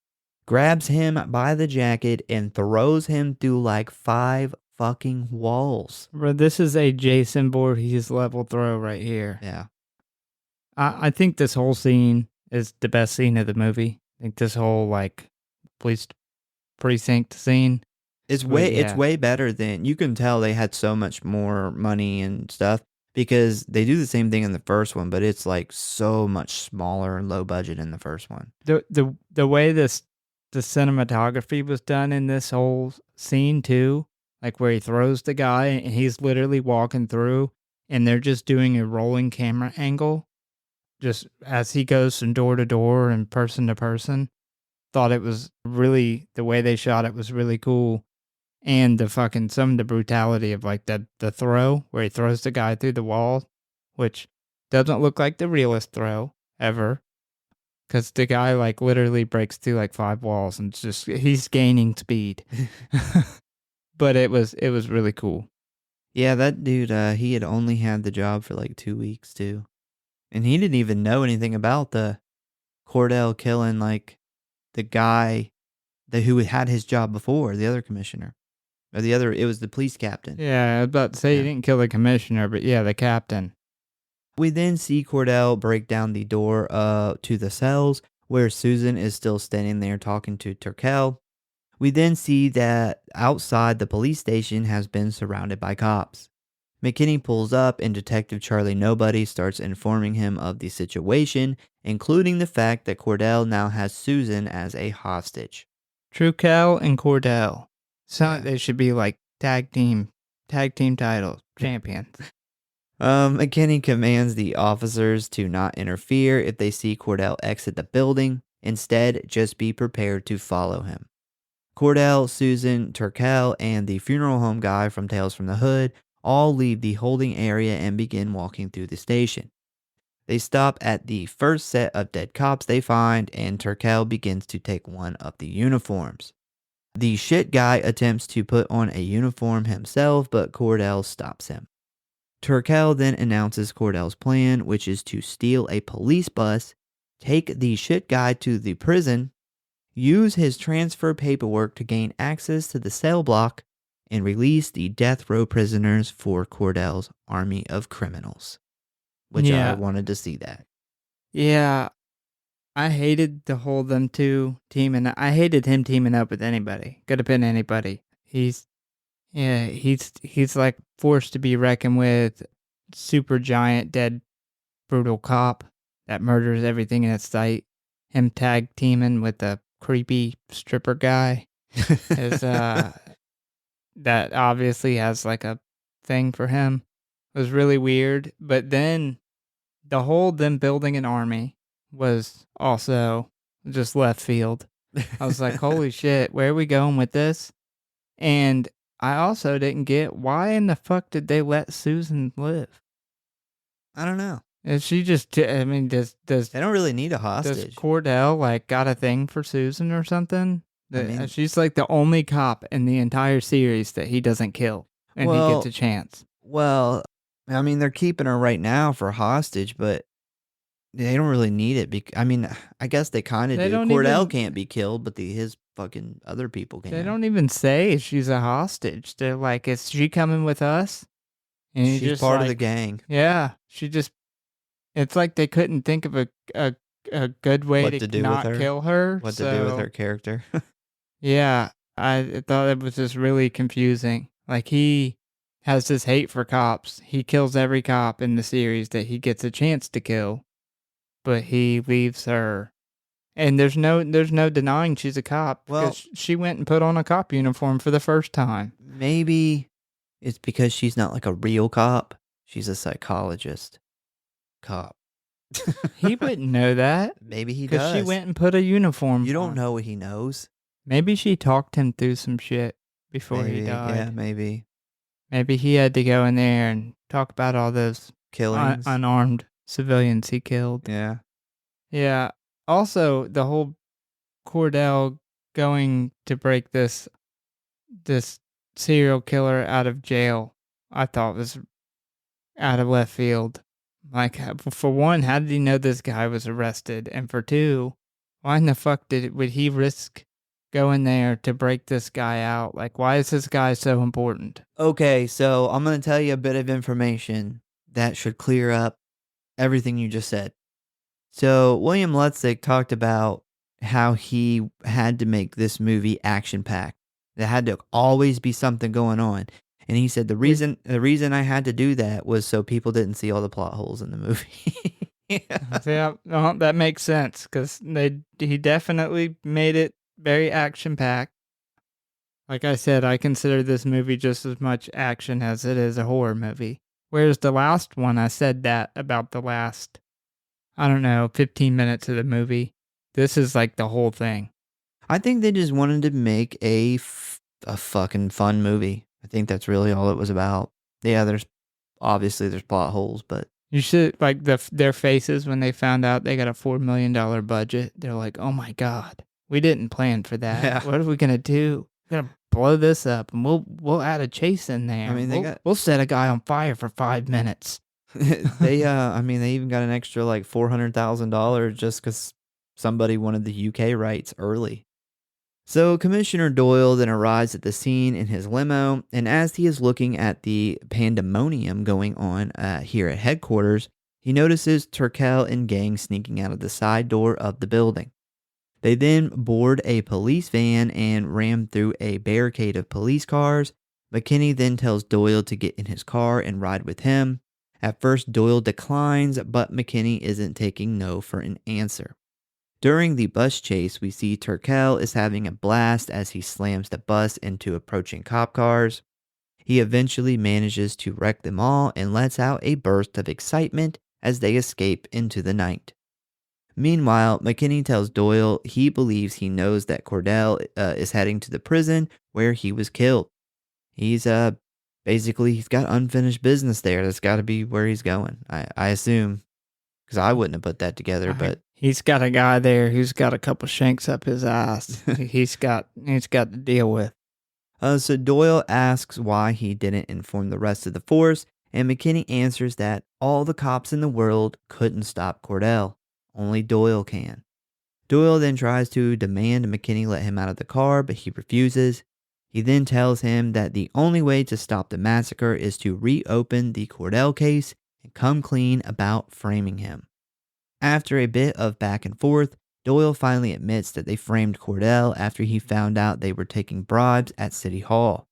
grabs him by the jacket, and throws him through like 5 fucking walls. Bro, this is a Jason Voorhees level throw right here. Yeah. I think this whole scene is the best scene of the movie. I think this whole like police precinct scene. It's way better than, you can tell they had so much more money and stuff because they do the same thing in the first one, but it's like so much smaller and low budget in the first one. The way the cinematography was done in this whole scene too, like where he throws the guy and he's literally walking through and they're just doing a rolling camera angle just as he goes from door to door and person to person. Thought it was really, the way they shot it was really cool. And some of the brutality of like the throw where he throws the guy through the wall, which doesn't look like the realest throw ever. Because the guy like literally breaks through like 5 walls and he's gaining speed. But it was really cool. Yeah, that dude, he had only had the job for like 2 weeks too. And he didn't even know anything about the Cordell killing like the guy who had his job before, the other commissioner. Or it was the police captain. Yeah, I was about to say he didn't kill the commissioner, but yeah, the captain. We then see Cordell break down the door to the cells where Susan is still standing there talking to Turkel. We then see that outside the police station has been surrounded by cops. McKinney pulls up and Detective Charlie Nobody starts informing him of the situation, including the fact that Cordell now has Susan as a hostage. Turkel and Cordell. They should be like tag team title champions. McKinney commands the officers to not interfere if they see Cordell exit the building. Instead, just be prepared to follow him. Cordell, Susan, Turkel, and the funeral home guy from Tales from the Hood all leave the holding area and begin walking through the station. They stop at the first set of dead cops they find, and Turkel begins to take one of the uniforms. The shit guy attempts to put on a uniform himself, but Cordell stops him. Turkel then announces Cordell's plan, which is to steal a police bus, take the shit guy to the prison, use his transfer paperwork to gain access to the cell block, and release the death row prisoners for Cordell's army of criminals. Which I wanted to see that. Yeah. I hated the whole them two teaming. I hated him teaming up with anybody. Could have been anybody. He's like forced to be reckoned with. Super giant, dead, brutal cop that murders everything in its sight. Him tag teaming with the creepy stripper guy is that obviously has like a thing for him. It was really weird. But then the whole them building an army was also just left field. I was like, holy shit, where are we going with this? And I also didn't get, why in the fuck did they let Susan live? I don't know. Is she just, I mean, does they don't really need a hostage. Does Cordell like got a thing for Susan or something? I mean, She's like the only cop in the entire series that he doesn't kill, and he gets well, a chance. well, I mean, they're keeping her right now for hostage, but they don't really need it. I mean, I guess they kind of They do. don't Cordell even can't be killed, but his fucking other people they can. don't even say she's a hostage. They're like, "Is she coming with us?" And he She's just part of the like, gang. "Yeah." She just. It's like they couldn't think of a a good way What to to do with not her? kill her. What to do with her So character? yeah, I thought it was just really confusing. Like he has this hate for cops. He kills every cop in the series that he gets a chance to kill, but he leaves her. And there's no denying she's a cop Well, because she went and put on a cop uniform for the first time. maybe it's because she's not like a real cop. She's a psychologist cop. He wouldn't know that Maybe he because she does. went and put a uniform You don't on. know what he knows. Maybe she talked him through some shit before he Maybe, yeah, died. maybe. Maybe he had to go in there and talk about all those Killings. unarmed civilians he killed. Yeah. Yeah. Also, the whole Cordell going to break this serial killer out of jail, I thought was out of left field. Like, for one, how did he know this guy was arrested? And for two, why in the fuck would he risk going there to break this guy out? Like, why is this guy so important? Okay, so I'm going to tell you a bit of information that should clear up everything you just said. So, William Lustig talked about how he had to make this movie action packed. There had to always be something going on. And he said the reason I had to do that was so people didn't see all the plot holes in the movie. Yeah, well, that makes sense because he definitely made it very action packed. Like I said, I consider this movie just as much action as it is a horror movie. Whereas the last one, I said that about the last, I don't know, 15 minutes of the movie. This is like the whole thing. I think they just wanted to make a fucking fun movie. I think that's really all it was about. Yeah, there's plot holes, but You should like their faces when they found out they got a $4 million budget. They're like, "Oh my god, we didn't plan for that. yeah. What are we gonna do? We're gonna blow this up, and we'll add a chase in there. I mean, We'll set a guy on fire for 5 minutes." I mean, they even got an extra like $400,000 just because somebody wanted the UK rights early. So Commissioner Doyle then arrives at the scene in his limo, and as he is looking at the pandemonium going on here at headquarters, he notices Turkel and gang sneaking out of the side door of the building. They then board a police van and ram through a barricade of police cars. McKinney then tells Doyle to get in his car and ride with him. At first, Doyle declines, but McKinney isn't taking no for an answer. During the bus chase, we see Turkel is having a blast as he slams the bus into approaching cop cars. He eventually manages to wreck them all and lets out a burst of excitement as they escape into the night. Meanwhile, McKinney tells Doyle he believes he knows that Cordell is heading to the prison where he was killed. He's basically he's got unfinished business there. That's got to be where he's going. I assume, because I wouldn't have put that together. But He's got a guy there who's got a couple shanks up his ass. he's got to deal with. So Doyle asks why he didn't inform the rest of the force, and McKinney answers that all the cops in the world couldn't stop Cordell. Only Doyle can. Doyle then tries to demand McKinney let him out of the car, but he refuses. He then tells him that the only way to stop the massacre is to reopen the Cordell case and come clean about framing him. After a bit of back and forth, Doyle finally admits that they framed Cordell after he found out they were taking bribes at City Hall.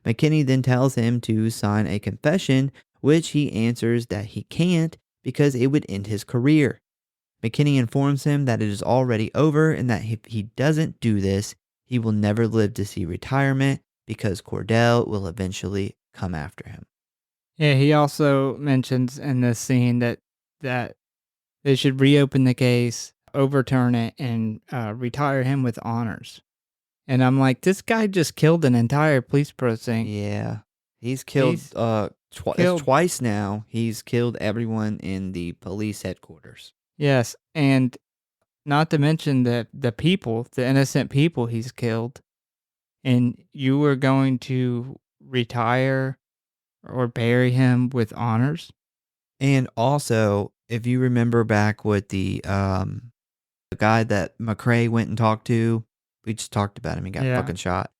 McKinney then tells him to sign a confession, which he answers that he can't because it would end his career. McKinney informs him that it is already over and that if he doesn't do this, he will never live to see retirement because Cordell will eventually come after him. Yeah, he also mentions in this scene that they should reopen the case, overturn it, and retire him with honors. And I'm like, this guy just killed an entire police precinct. Yeah. He's killed, twice now. He's killed everyone in the police headquarters. Yes, and Not to mention that the people, the innocent people he's killed, and you were going to retire or bury him with honors? And also, if you remember back with the guy that McCrae went and talked to, we just talked about him. He got Yeah. fucking shot.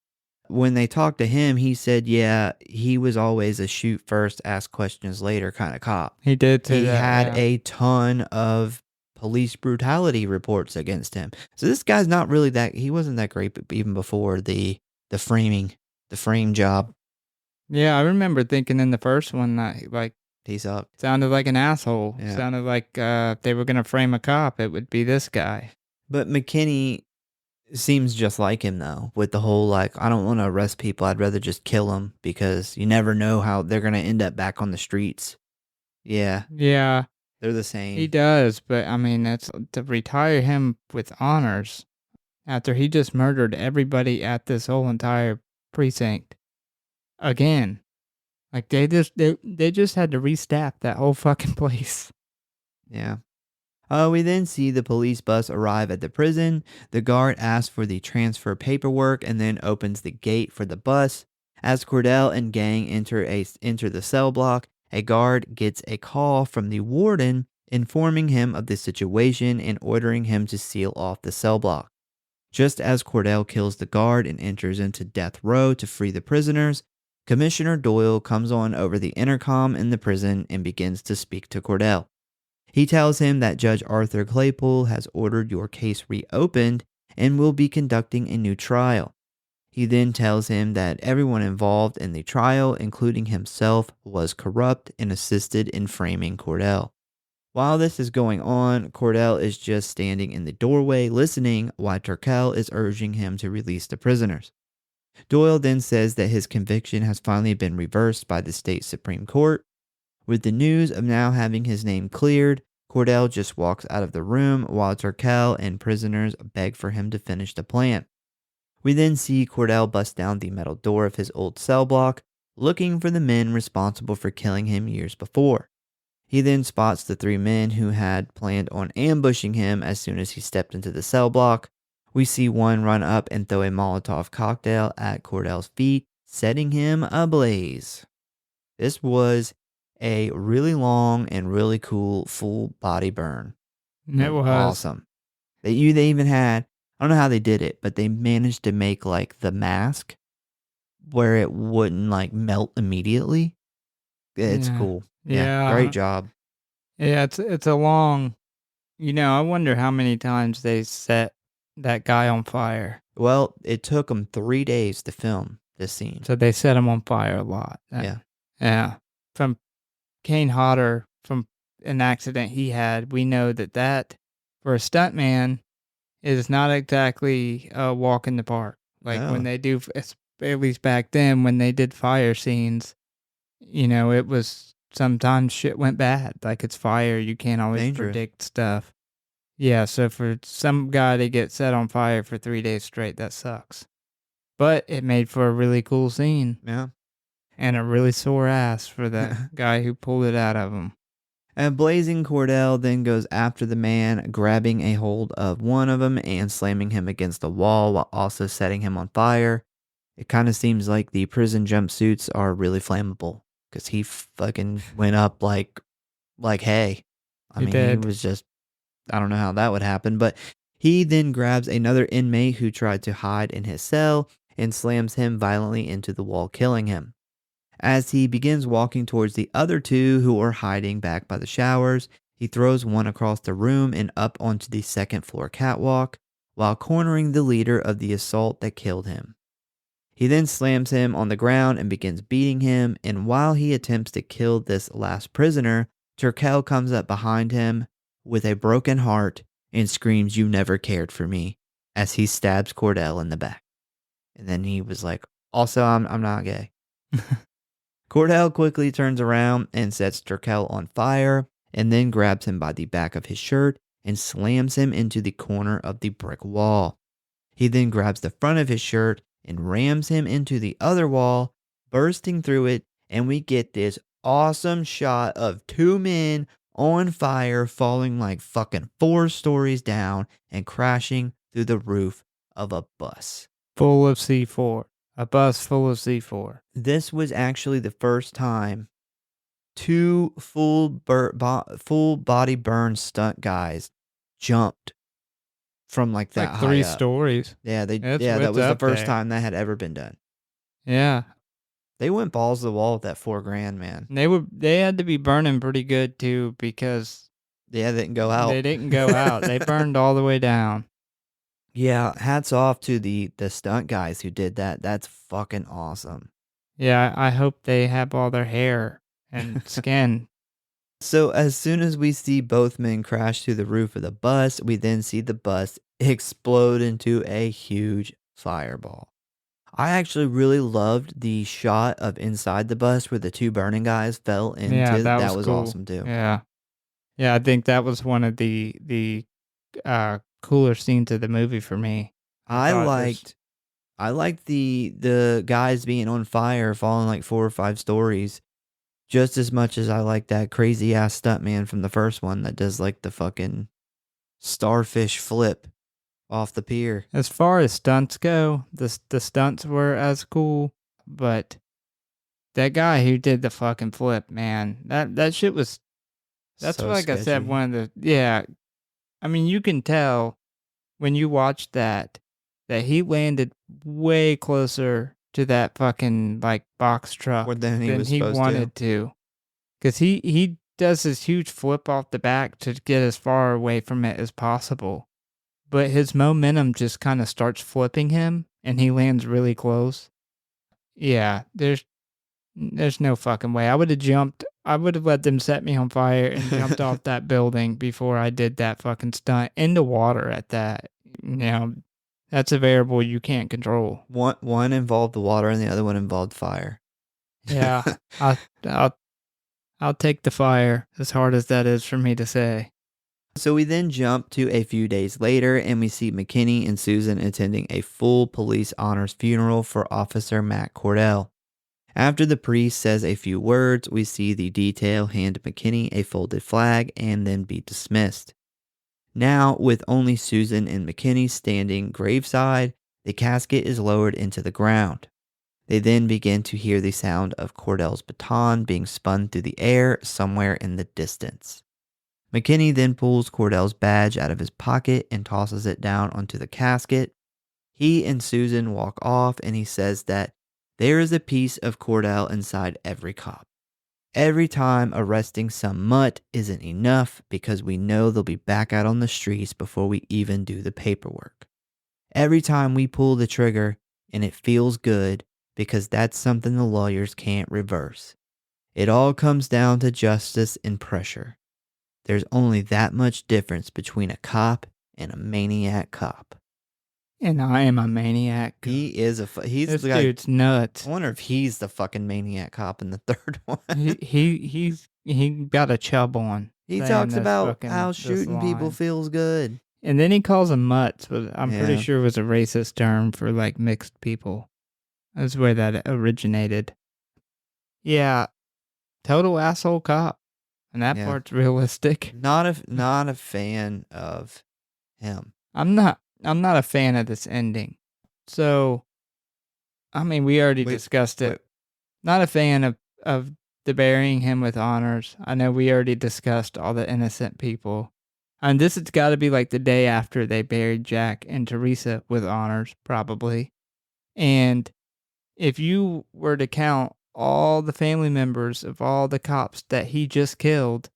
When they talked to him, he said, yeah, he was always a shoot first, ask questions later kind of cop. He did say He that, had yeah. a ton of police brutality reports against him. So this guy's not really he wasn't that great even before the frame job. Yeah, I remember thinking in the first one that, like, He sucked. sounded like an asshole. Yeah. Sounded like if they were going to frame a cop, it would be this guy. But McKinney seems just like him though, with the whole like, I don't want to arrest people. I'd rather just kill them because you never know how they're going to end up back on the streets. Yeah, Yeah, they're the he same. does, but I mean, that's to retire him with honors after he just murdered everybody at this whole entire precinct again. Like they just had to restaff that whole fucking place. Yeah. We then see the police bus arrive at the prison. The guard asks for the transfer paperwork and then opens the gate for the bus. As Cordell and gang enter the cell block, a guard gets a call from the warden informing him of the situation and ordering him to seal off the cell block. Just as Cordell kills the guard and enters into death row to free the prisoners, Commissioner Doyle comes on over the intercom in the prison and begins to speak to Cordell. He tells him that Judge Arthur Claypool has ordered your case reopened and will be conducting a new trial. He then tells him that everyone involved in the trial, including himself, was corrupt and assisted in framing Cordell. While this is going on, Cordell is just standing in the doorway listening while Turkel is urging him to release the prisoners. Doyle then says that his conviction has finally been reversed by the state Supreme Court. With the news of now having his name cleared, Cordell just walks out of the room while Turkel and prisoners beg for him to finish the plan. We then see Cordell bust down the metal door of his old cell block, looking for the men responsible for killing him years before. He then spots the 3 men who had planned on ambushing him as soon as he stepped into the cell block. We see one run up and throw a Molotov cocktail at Cordell's feet, setting him ablaze. This was a really long and really cool full body burn. It was awesome. They even had, I don't know how they did it, but they managed to make like the mask where it wouldn't like melt immediately. It's cool. Yeah, great job. Yeah, it's a long. I wonder how many times they set that guy on fire. Well, it took them 3 days to film this scene. So they set him on fire a lot. Yeah. From Kane Hodder, from an accident he had, we know that for a stuntman is not exactly a walk in the park. Like when they do, at least back then, when they did fire scenes, it was sometimes shit went bad. Like it's fire, you can't always predict stuff. Yeah, so for some guy to get set on fire for 3 days straight, that sucks. But it made for a really cool scene. Yeah. And a really sore ass for that guy who pulled it out of him. And Blazing Cordell then goes after the man, grabbing a hold of one of them and slamming him against the wall while also setting him on fire. It kind of seems like the prison jumpsuits are really flammable because he fucking went up like hay. I mean, he was just, I don't know how that would happen, but he then grabs another inmate who tried to hide in his cell and slams him violently into the wall, killing him. As he begins walking towards the other 2 who are hiding back by the showers, he throws one across the room and up onto the second floor catwalk while cornering the leader of the assault that killed him. He then slams him on the ground and begins beating him, and while he attempts to kill this last prisoner, Turkel comes up behind him with a broken heart and screams, "You never cared for me," as he stabs Cordell in the back. And then he was like, also, I'm not gay. Cordell quickly turns around and sets Turkel on fire and then grabs him by the back of his shirt and slams him into the corner of the brick wall. He then grabs the front of his shirt and rams him into the other wall, bursting through it, and we get this awesome shot of 2 men on fire, falling like fucking 4 stories down and crashing through the roof of a bus. Full of C4. A bus full of C4. This was actually the first time 2 full body burn stunt guys jumped from like that Like high 3 up. stories. Yeah, It's that was the up first there. time that had ever been done. Yeah. They went balls to the wall with that $4,000, man. They had to be burning pretty good too because Yeah, they didn't go out. they didn't go out. They burned all the way down. Yeah, hats off to the stunt guys who did that. That's fucking awesome. Yeah, I hope they have all their hair and skin. So as soon as we see both men crash through the roof of the bus, we then see the bus explode into a huge fireball. I actually really loved the shot of inside the bus where the 2 burning guys fell into. Yeah, that was cool. Awesome too. Yeah. Yeah, I think that was one of the cooler scenes of the movie for me. I liked the guys being on fire, falling like 4 or 5 stories, just as much as I like that crazy ass stuntman from the first one that does like the fucking starfish flip off the pier. As far as stunts go, the stunts were as cool, but that guy who did the fucking flip, man, that shit was. That's So like I said, sketchy. one of the I mean, you can tell when you watch that he landed way closer to that fucking like box truck More than he than was he supposed to. wanted to. Because he does this huge flip off the back to get as far away from it as possible. But his momentum just kind of starts flipping him and he lands really close. Yeah, there's no fucking way. I would have jumped. I would have let them set me on fire and jumped off that building before I did that fucking stunt in the water at that. You know, that's a variable you can't control. One involved the water and the other one involved fire. Yeah, I'll take the fire, as hard as that is for me to say. So we then jump to a few days later and we see McKinney and Susan attending a full police honors funeral for Officer Matt Cordell. After the priest says a few words, we see the detail hand McKinney a folded flag and then be dismissed. Now, with only Susan and McKinney standing graveside, the casket is lowered into the ground. They then begin to hear the sound of Cordell's baton being spun through the air somewhere in the distance. McKinney then pulls Cordell's badge out of his pocket and tosses it down onto the casket. He and Susan walk off and he says that there is a piece of Cordell inside every cop. Every time arresting some mutt isn't enough because we know they'll be back out on the streets before we even do the paperwork. Every time we pull the trigger and it feels good because that's something the lawyers can't reverse. It all comes down to justice and pressure. There's only that much difference between a cop and a maniac cop. And I am a maniac. He is he's This the guy. dude's nuts. I wonder if he's the fucking maniac cop in the third one. He got a chub on. He saying talks this about fucking- how this shooting people line. feels good. And then he calls them mutts, which I'm pretty Yeah. sure was a racist term for like mixed people. That's where that originated. Yeah, total asshole cop. And that Yeah. part's realistic. Not a fan of him. I'm not a fan of this ending. So, I mean, we already discussed it. Not a fan of the burying him with honors. I know we already discussed all the innocent people. And this has got to be like the day after they buried Jack and Teresa with honors, probably. And if you were to count all the family members of all the cops that he just killed,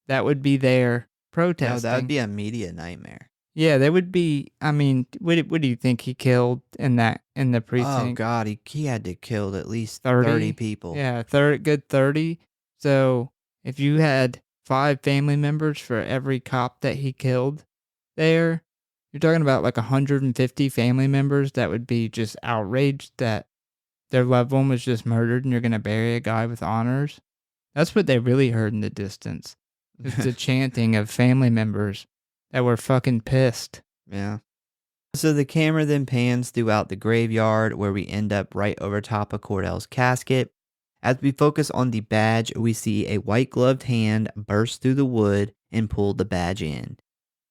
that would be there protesting. No, that would be a media nightmare. Yeah, they would be. I mean, what do you think he killed in the precinct? Oh God, he had to kill at least 30? 30 people. Yeah, good 30. So if you had 5 family members for every cop that he killed there, you're talking about like 150 family members that would be just outraged that their loved one was just murdered and you're going to bury a guy with honors. That's what they really heard in the distance. It's the chanting of family members that were fucking pissed. Yeah. So the camera then pans throughout the graveyard where we end up right over top of Cordell's casket. As we focus on the badge, we see a white-gloved hand burst through the wood and pull the badge in.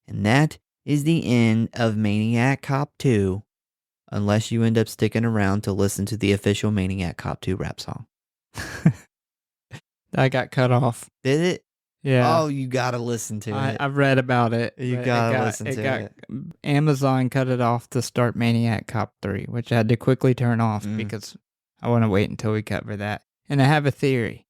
And that is the end of Maniac Cop 2, unless you end up sticking around to listen to the official Maniac Cop 2 rap song. I got cut off. Did it? Yeah. Oh, you gotta listen to it. I've read about it. You but gotta listen to it. Amazon cut it off to start Maniac Cop 3, which I had to quickly turn off because I want to wait until we cover that. And I have a theory.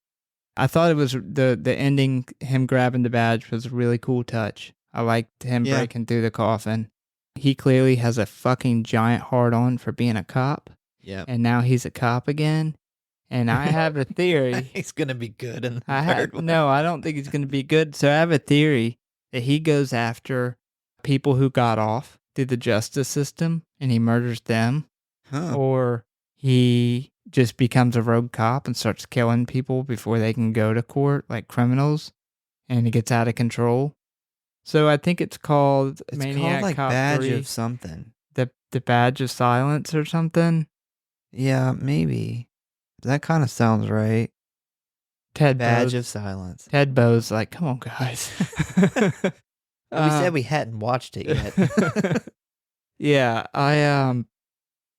I thought it was the ending, him grabbing the badge, was a really cool touch. I liked him breaking through the coffin. He clearly has a fucking giant hard-on for being a cop. Yeah. And now he's a cop again. And I have a theory. He's going to be good in the third one. No, I don't think he's going to be good. So I have a theory that he goes after people who got off through the justice system and he murders them. Huh. Or he just becomes a rogue cop and starts killing people before they can go to court, like criminals, and he gets out of control. So I think it's called Maniac like Cop Badge 3, of something. The Badge of Silence or something. Yeah, maybe. That kind of sounds right. Badge of Silence. Ted Bo's like, come on, guys. We said we hadn't watched it yet. Yeah,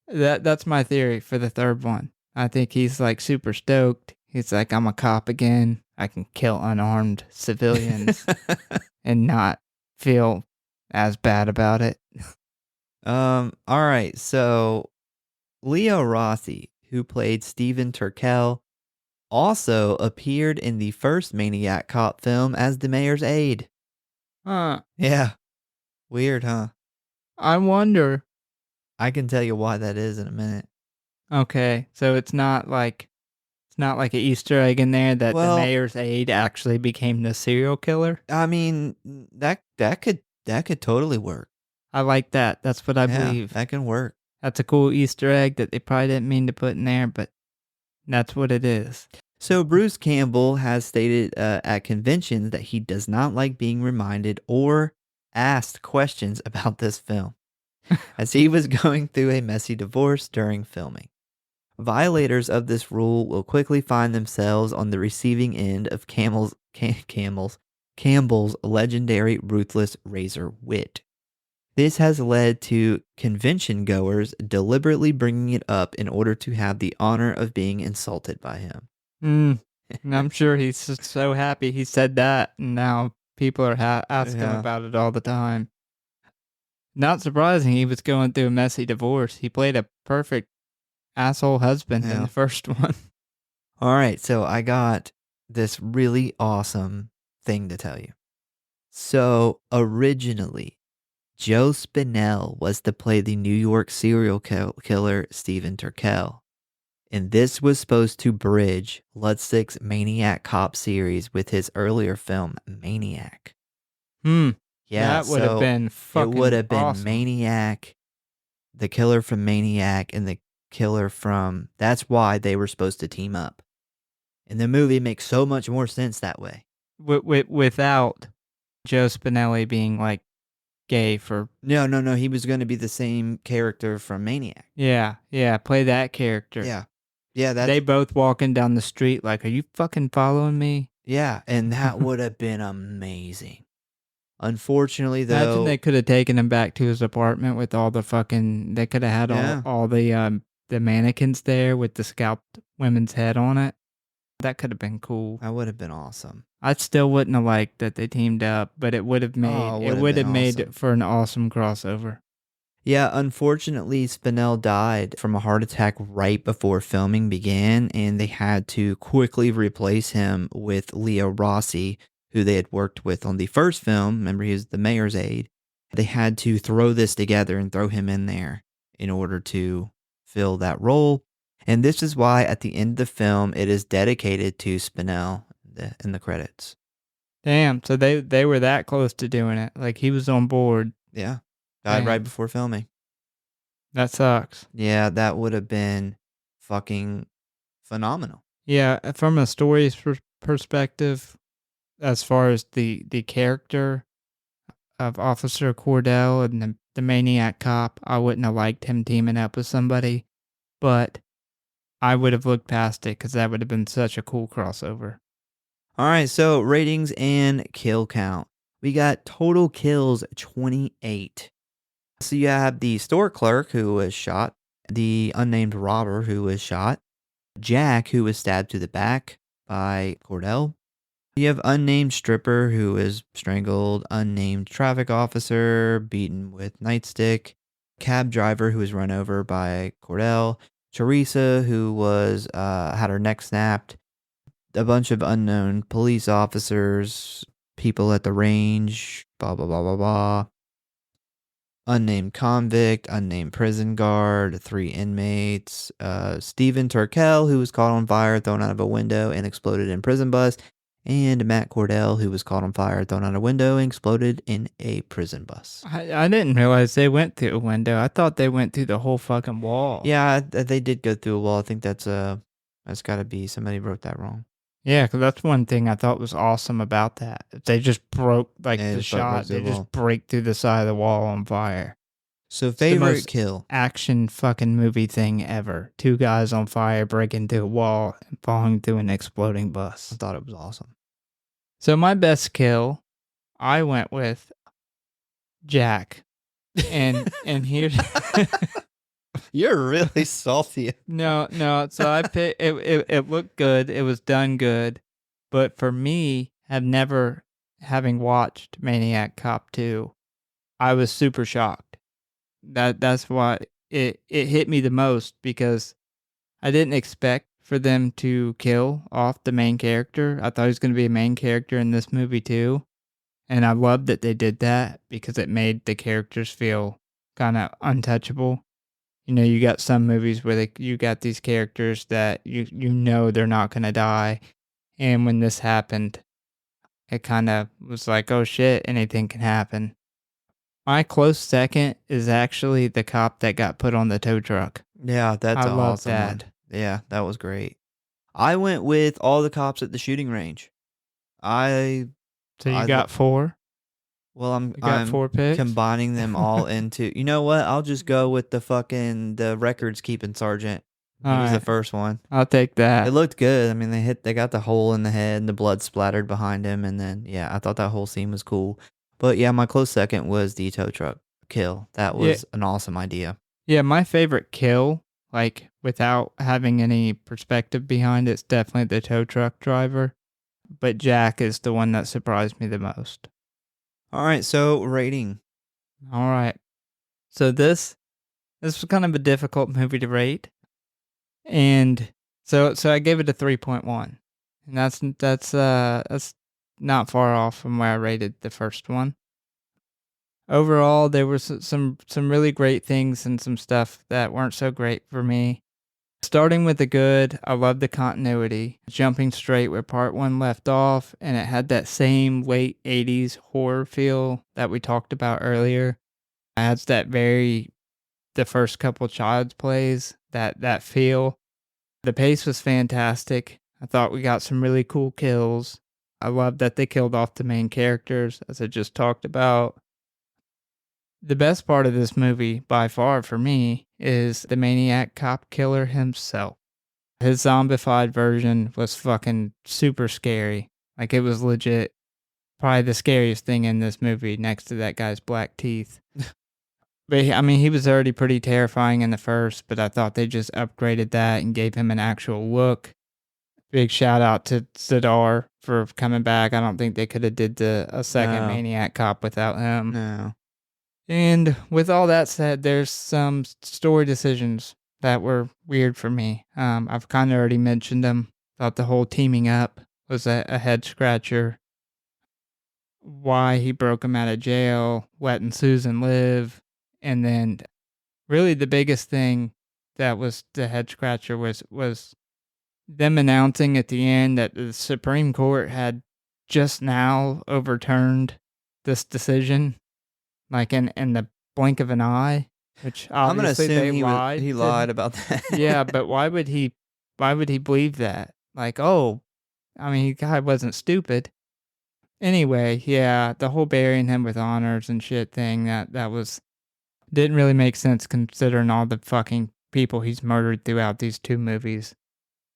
that's my theory for the third one. I think he's like super stoked. He's like, I'm a cop again. I can kill unarmed civilians and not feel as bad about it. All right. So Leo Rossi, who played Stephen Turkel, also appeared in the first Maniac Cop film as the mayor's aide. Huh. Yeah. Weird, huh? I wonder. I can tell you why that is in a minute. Okay, so it's not like an Easter egg in there that the mayor's aide actually became the serial killer. I mean, that could totally work. I like that. That's what I believe. That can work. That's a cool Easter egg that they probably didn't mean to put in there, but that's what it is. So Bruce Campbell has stated at conventions that he does not like being reminded or asked questions about this film, as he was going through a messy divorce during filming. Violators of this rule will quickly find themselves on the receiving end of Campbell's legendary ruthless razor wit. This has led to convention goers deliberately bringing it up in order to have the honor of being insulted by him. And I'm sure he's just so happy he said that, and now people are asking about it all the time. Not surprising he was going through a messy divorce. He played a perfect asshole husband in the first one. All right, so I got this really awesome thing to tell you. So originally, Joe Spinell was to play the New York serial killer Stephen Turkel. And this was supposed to bridge Lustig's Maniac Cop series with his earlier film, Maniac. Yeah, that would have been fucking awesome. It would have been Maniac, the killer from Maniac, and the killer from... That's why they were supposed to team up. And the movie makes so much more sense that way. Without Joe Spinelli being like gay for... No. He was going to be the same character from Maniac. Yeah. Play that character. Yeah, they both walking down the street like, are you fucking following me? Yeah, and that would have been amazing. Unfortunately, though... Imagine they could have taken him back to his apartment with all the fucking... They could have had all the mannequins there with the scalped women's head on it. That could have been cool. That would have been awesome. I still wouldn't have liked that they teamed up, but it would have made for an awesome crossover. Yeah, unfortunately, Spinell died from a heart attack right before filming began, and they had to quickly replace him with Leo Rossi, who they had worked with on the first film. Remember, he was the mayor's aide. They had to throw this together and throw him in there in order to fill that role. And this is why at the end of the film, it is dedicated to Spinell in the credits. Damn, so they were that close to doing it. Like, he was on board. Yeah. Died right before filming. That sucks. Yeah, that would have been fucking phenomenal. Yeah, from a story's perspective, as far as the character of Officer Cordell and the Maniac Cop, I wouldn't have liked him teaming up with somebody. But I would have looked past it because that would have been such a cool crossover. All right, so ratings and kill count. We got total kills 28. So you have the store clerk who was shot, the unnamed robber who was shot, Jack who was stabbed to the back by Cordell. You have unnamed stripper who was strangled, unnamed traffic officer beaten with nightstick, cab driver who was run over by Cordell, Teresa who was had her neck snapped, a bunch of unknown police officers, people at the range, blah blah blah blah blah. Unnamed convict, unnamed prison guard, 3 inmates, Stephen Turkel, who was caught on fire, thrown out of a window, and exploded in prison bus, and Matt Cordell, who was caught on fire, thrown out a window, and exploded in a prison bus. I didn't realize they went through a window. I thought they went through the whole fucking wall. Yeah, they did go through a wall. I think that's got to be somebody wrote that wrong. Yeah, because that's one thing I thought was awesome about that. They just broke, like Yeah, the just broke shot, through they the wall. just break through the side of the wall on fire. So the favorite most kill. Action fucking movie thing ever. 2 guys on fire breaking through a wall and falling through an exploding bus. I thought it was awesome. So my best kill, I went with Jack. And here's You're really salty. no. So I picked it looked good. It was done good. But for me, having watched Maniac Cop 2, I was super shocked. That's why it hit me the most, because I didn't expect for them to kill off the main character. I thought he was going to be a main character in this movie too. And I loved that they did that because it made the characters feel kind of untouchable. You know, you got some movies where you got these characters that you know they're not going to die. And when this happened, it kind of was like, oh shit, anything can happen. My close second is actually the cop that got put on the tow truck. Yeah, that's I an love awesome that. one. Yeah, that was great. I went with all the cops at the shooting range. So you I got 4? Well, You got I'm 4 picks? combining them all into. You know what? I'll just go with the records keeping sergeant. He was the Alright. first one. I'll take that. It looked good. I mean, they got the hole in the head and the blood splattered behind him, and then yeah, I thought that whole scene was cool. But yeah, my close second was the tow truck kill. That was an awesome idea. Yeah, my favorite kill, like without having any perspective behind it's definitely the tow truck driver. But Jack is the one that surprised me the most. All right, so rating. All right. So this was kind of a difficult movie to rate. And so I gave it a 3.1. And that's not far off from where I rated the first one. Overall, there was some really great things and some stuff that weren't so great for me. Starting with the good, I love the continuity, jumping straight where part 1 left off, and it had that same late 80s horror feel that we talked about earlier. It adds that the first couple Child's Plays, that feel. The pace was fantastic. I thought we got some really cool kills. I love that they killed off the main characters, as I just talked about. The best part of this movie, by far for me, is the Maniac Cop killer himself. His zombified version was fucking super scary. Like, it was legit probably the scariest thing in this movie next to that guy's black teeth. But he was already pretty terrifying in the first, but I thought they just upgraded that and gave him an actual look. Big shout out to Zadar for coming back. I don't think they could have did a second Maniac Cop without him. No. And with all that said, there's some story decisions that were weird for me. I've kind of already mentioned them. Thought the whole teaming up was a head scratcher. Why he broke him out of jail, letting Susan live. And then really the biggest thing that was the head scratcher was them announcing at the end that the Supreme Court had just now overturned this decision, like in the blink of an eye, which obviously I'm they gonna assume he lied about that. Yeah, but why would he believe that? Like, oh, the guy wasn't stupid. Anyway, yeah, the whole burying him with honors and shit thing, that was didn't really make sense considering all the fucking people he's murdered throughout these two movies.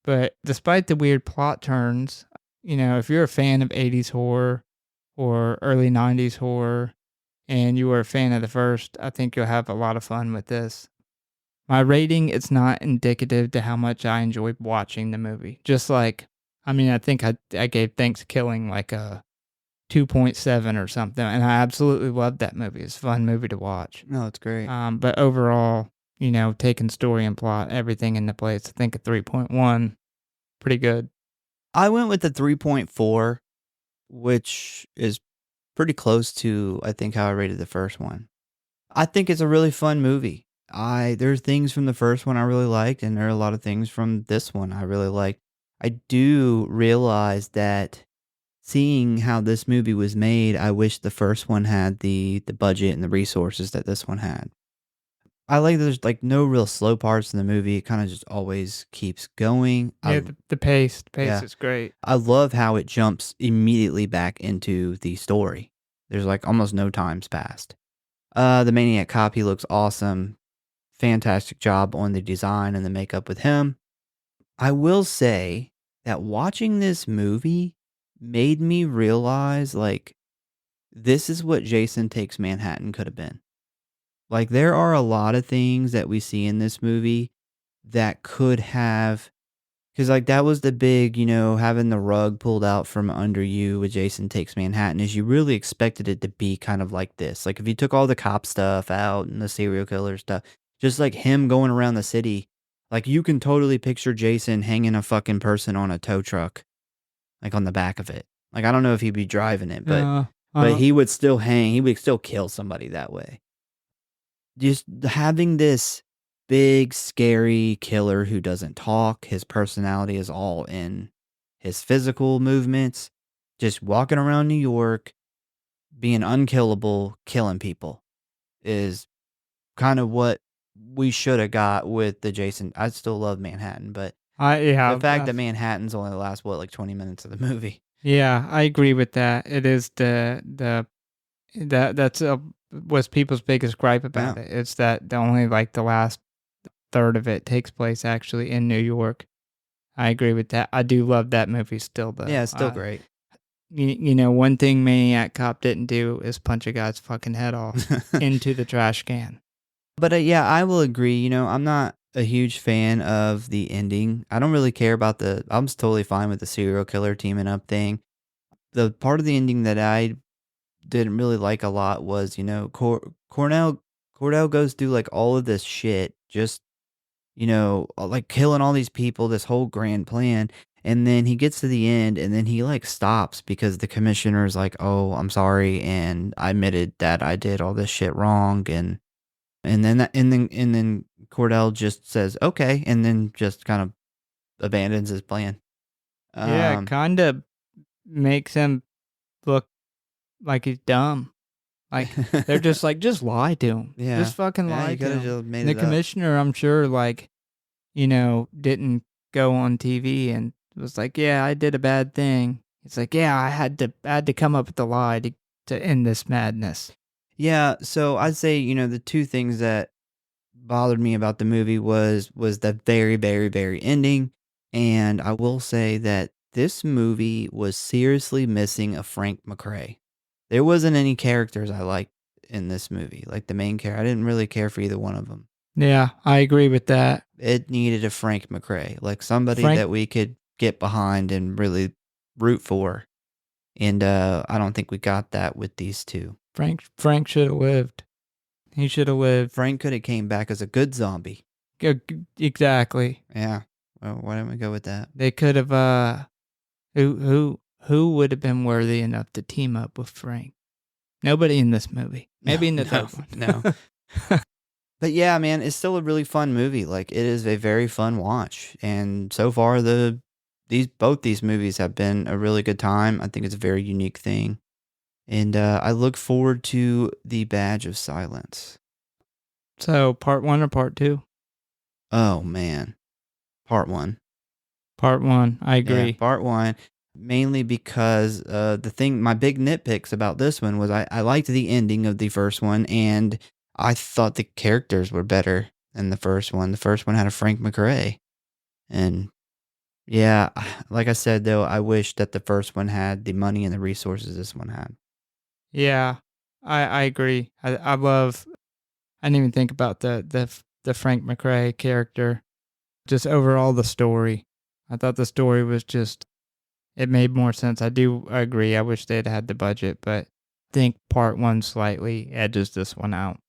But despite the weird plot turns, if you're a fan of 80s horror or early 90s horror and you were a fan of the first, I think you'll have a lot of fun with this. My rating is not indicative to how much I enjoyed watching the movie. Just like, I think I gave Thanksgiving like a 2.7 or something, and I absolutely loved that movie. It's a fun movie to watch. No, it's great. But overall, taking story and plot, everything into place, I think a 3.1, pretty good. I went with the 3.4, which is pretty close to, I think, how I rated the first one. I think it's a really fun movie. There's things from the first one I really liked, and there are a lot of things from this one I really liked. I do realize that seeing how this movie was made, I wish the first one had the budget and the resources that this one had. I like there's like no real slow parts in the movie. It kind of just always keeps going. Yeah, the pace Yeah. is great. I love how it jumps immediately back into the story. There's like almost no time's passed. The Maniac Cop, he looks awesome. Fantastic job on the design and the makeup with him. I will say that watching this movie made me realize, like, this is what Jason Takes Manhattan could have been. Like, there are a lot of things that we see in this movie that could have, because, like, that was the big, having the rug pulled out from under you with Jason Takes Manhattan, is you really expected it to be kind of like this. Like, if you took all the cop stuff out and the serial killer stuff, just like him going around the city, like, you can totally picture Jason hanging a fucking person on a tow truck, like, on the back of it. Like, I don't know if he'd be driving it, but he would still hang. He would still kill somebody that way. Just having this big, scary killer who doesn't talk, his personality is all in his physical movements, just walking around New York, being unkillable, killing people, is kind of what we should have got with the Jason. I still love Manhattan, but the fact that Manhattan's only the last, like 20 minutes of the movie. Yeah, I agree with that. It is that's was people's biggest gripe about it. It's that only like the last third of it takes place actually in New York. I agree with that. I do love that movie still, though. Yeah, it's still great. One thing Maniac Cop didn't do is punch a guy's fucking head off into the trash can. But yeah, I will agree. I'm not a huge fan of the ending. I don't really care about I'm totally fine with the serial killer teaming up thing. The part of the ending that I didn't really like a lot was, Cordell goes through like all of this shit, just, like killing all these people, this whole grand plan. And then he gets to the end and then he like stops because the commissioner is like, oh, I'm sorry. And I admitted that I did all this shit wrong. And then Cordell just says, okay. And then just kind of abandons his plan. Yeah, kind of makes him look like he's dumb. Like, they're just like, just lie to him. Yeah. Just fucking lie to him. Just made The commissioner, I'm sure, like, didn't go on TV and was like, yeah, I did a bad thing. It's like, yeah, I had to come up with a lie to end this madness. Yeah, so I'd say, the two things that bothered me about the movie was the very, very, very ending. And I will say that this movie was seriously missing a Frank McRae. There wasn't any characters I liked in this movie. Like the main character, I didn't really care for either one of them. Yeah, I agree with that. It needed a Frank McRae, like somebody that we could get behind and really root for. And I don't think we got that with these two. Frank should have lived. He should have lived. Frank could have came back as a good zombie. Exactly. Yeah. Well, why didn't we go with that? They could have. Who would have been worthy enough to team up with Frank? Nobody in this movie. Maybe in the third one. No. But yeah, man, it's still a really fun movie. Like, it is a very fun watch. And so far, both these movies have been a really good time. I think it's a very unique thing. And I look forward to The Badge of Silence. So, part 1 or part 2? Oh, man. Part 1. Part 1, I agree. Yeah, part 1. Mainly because my big nitpicks about this one was I liked the ending of the first one, and I thought the characters were better than the first one. The first one had a Frank McRae. And yeah, like I said, though, I wish that the first one had the money and the resources this one had. Yeah, I agree. I love. I didn't even think about the Frank McRae character. Just overall the story. I thought the story was just. It made more sense. I agree. I wish they'd had the budget, but I think part one slightly edges this one out.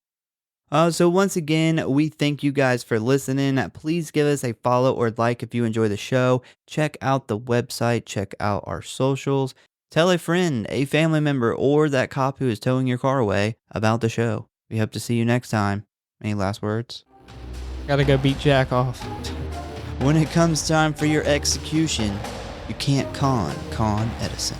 So once again, we thank you guys for listening. Please give us a follow or like if you enjoy the show. Check out the website. Check out our socials. Tell a friend, a family member, or that cop who is towing your car away about the show. We hope to see you next time. Any last words? Gotta go beat Jack off. When it comes time for your execution, you can't con Edison.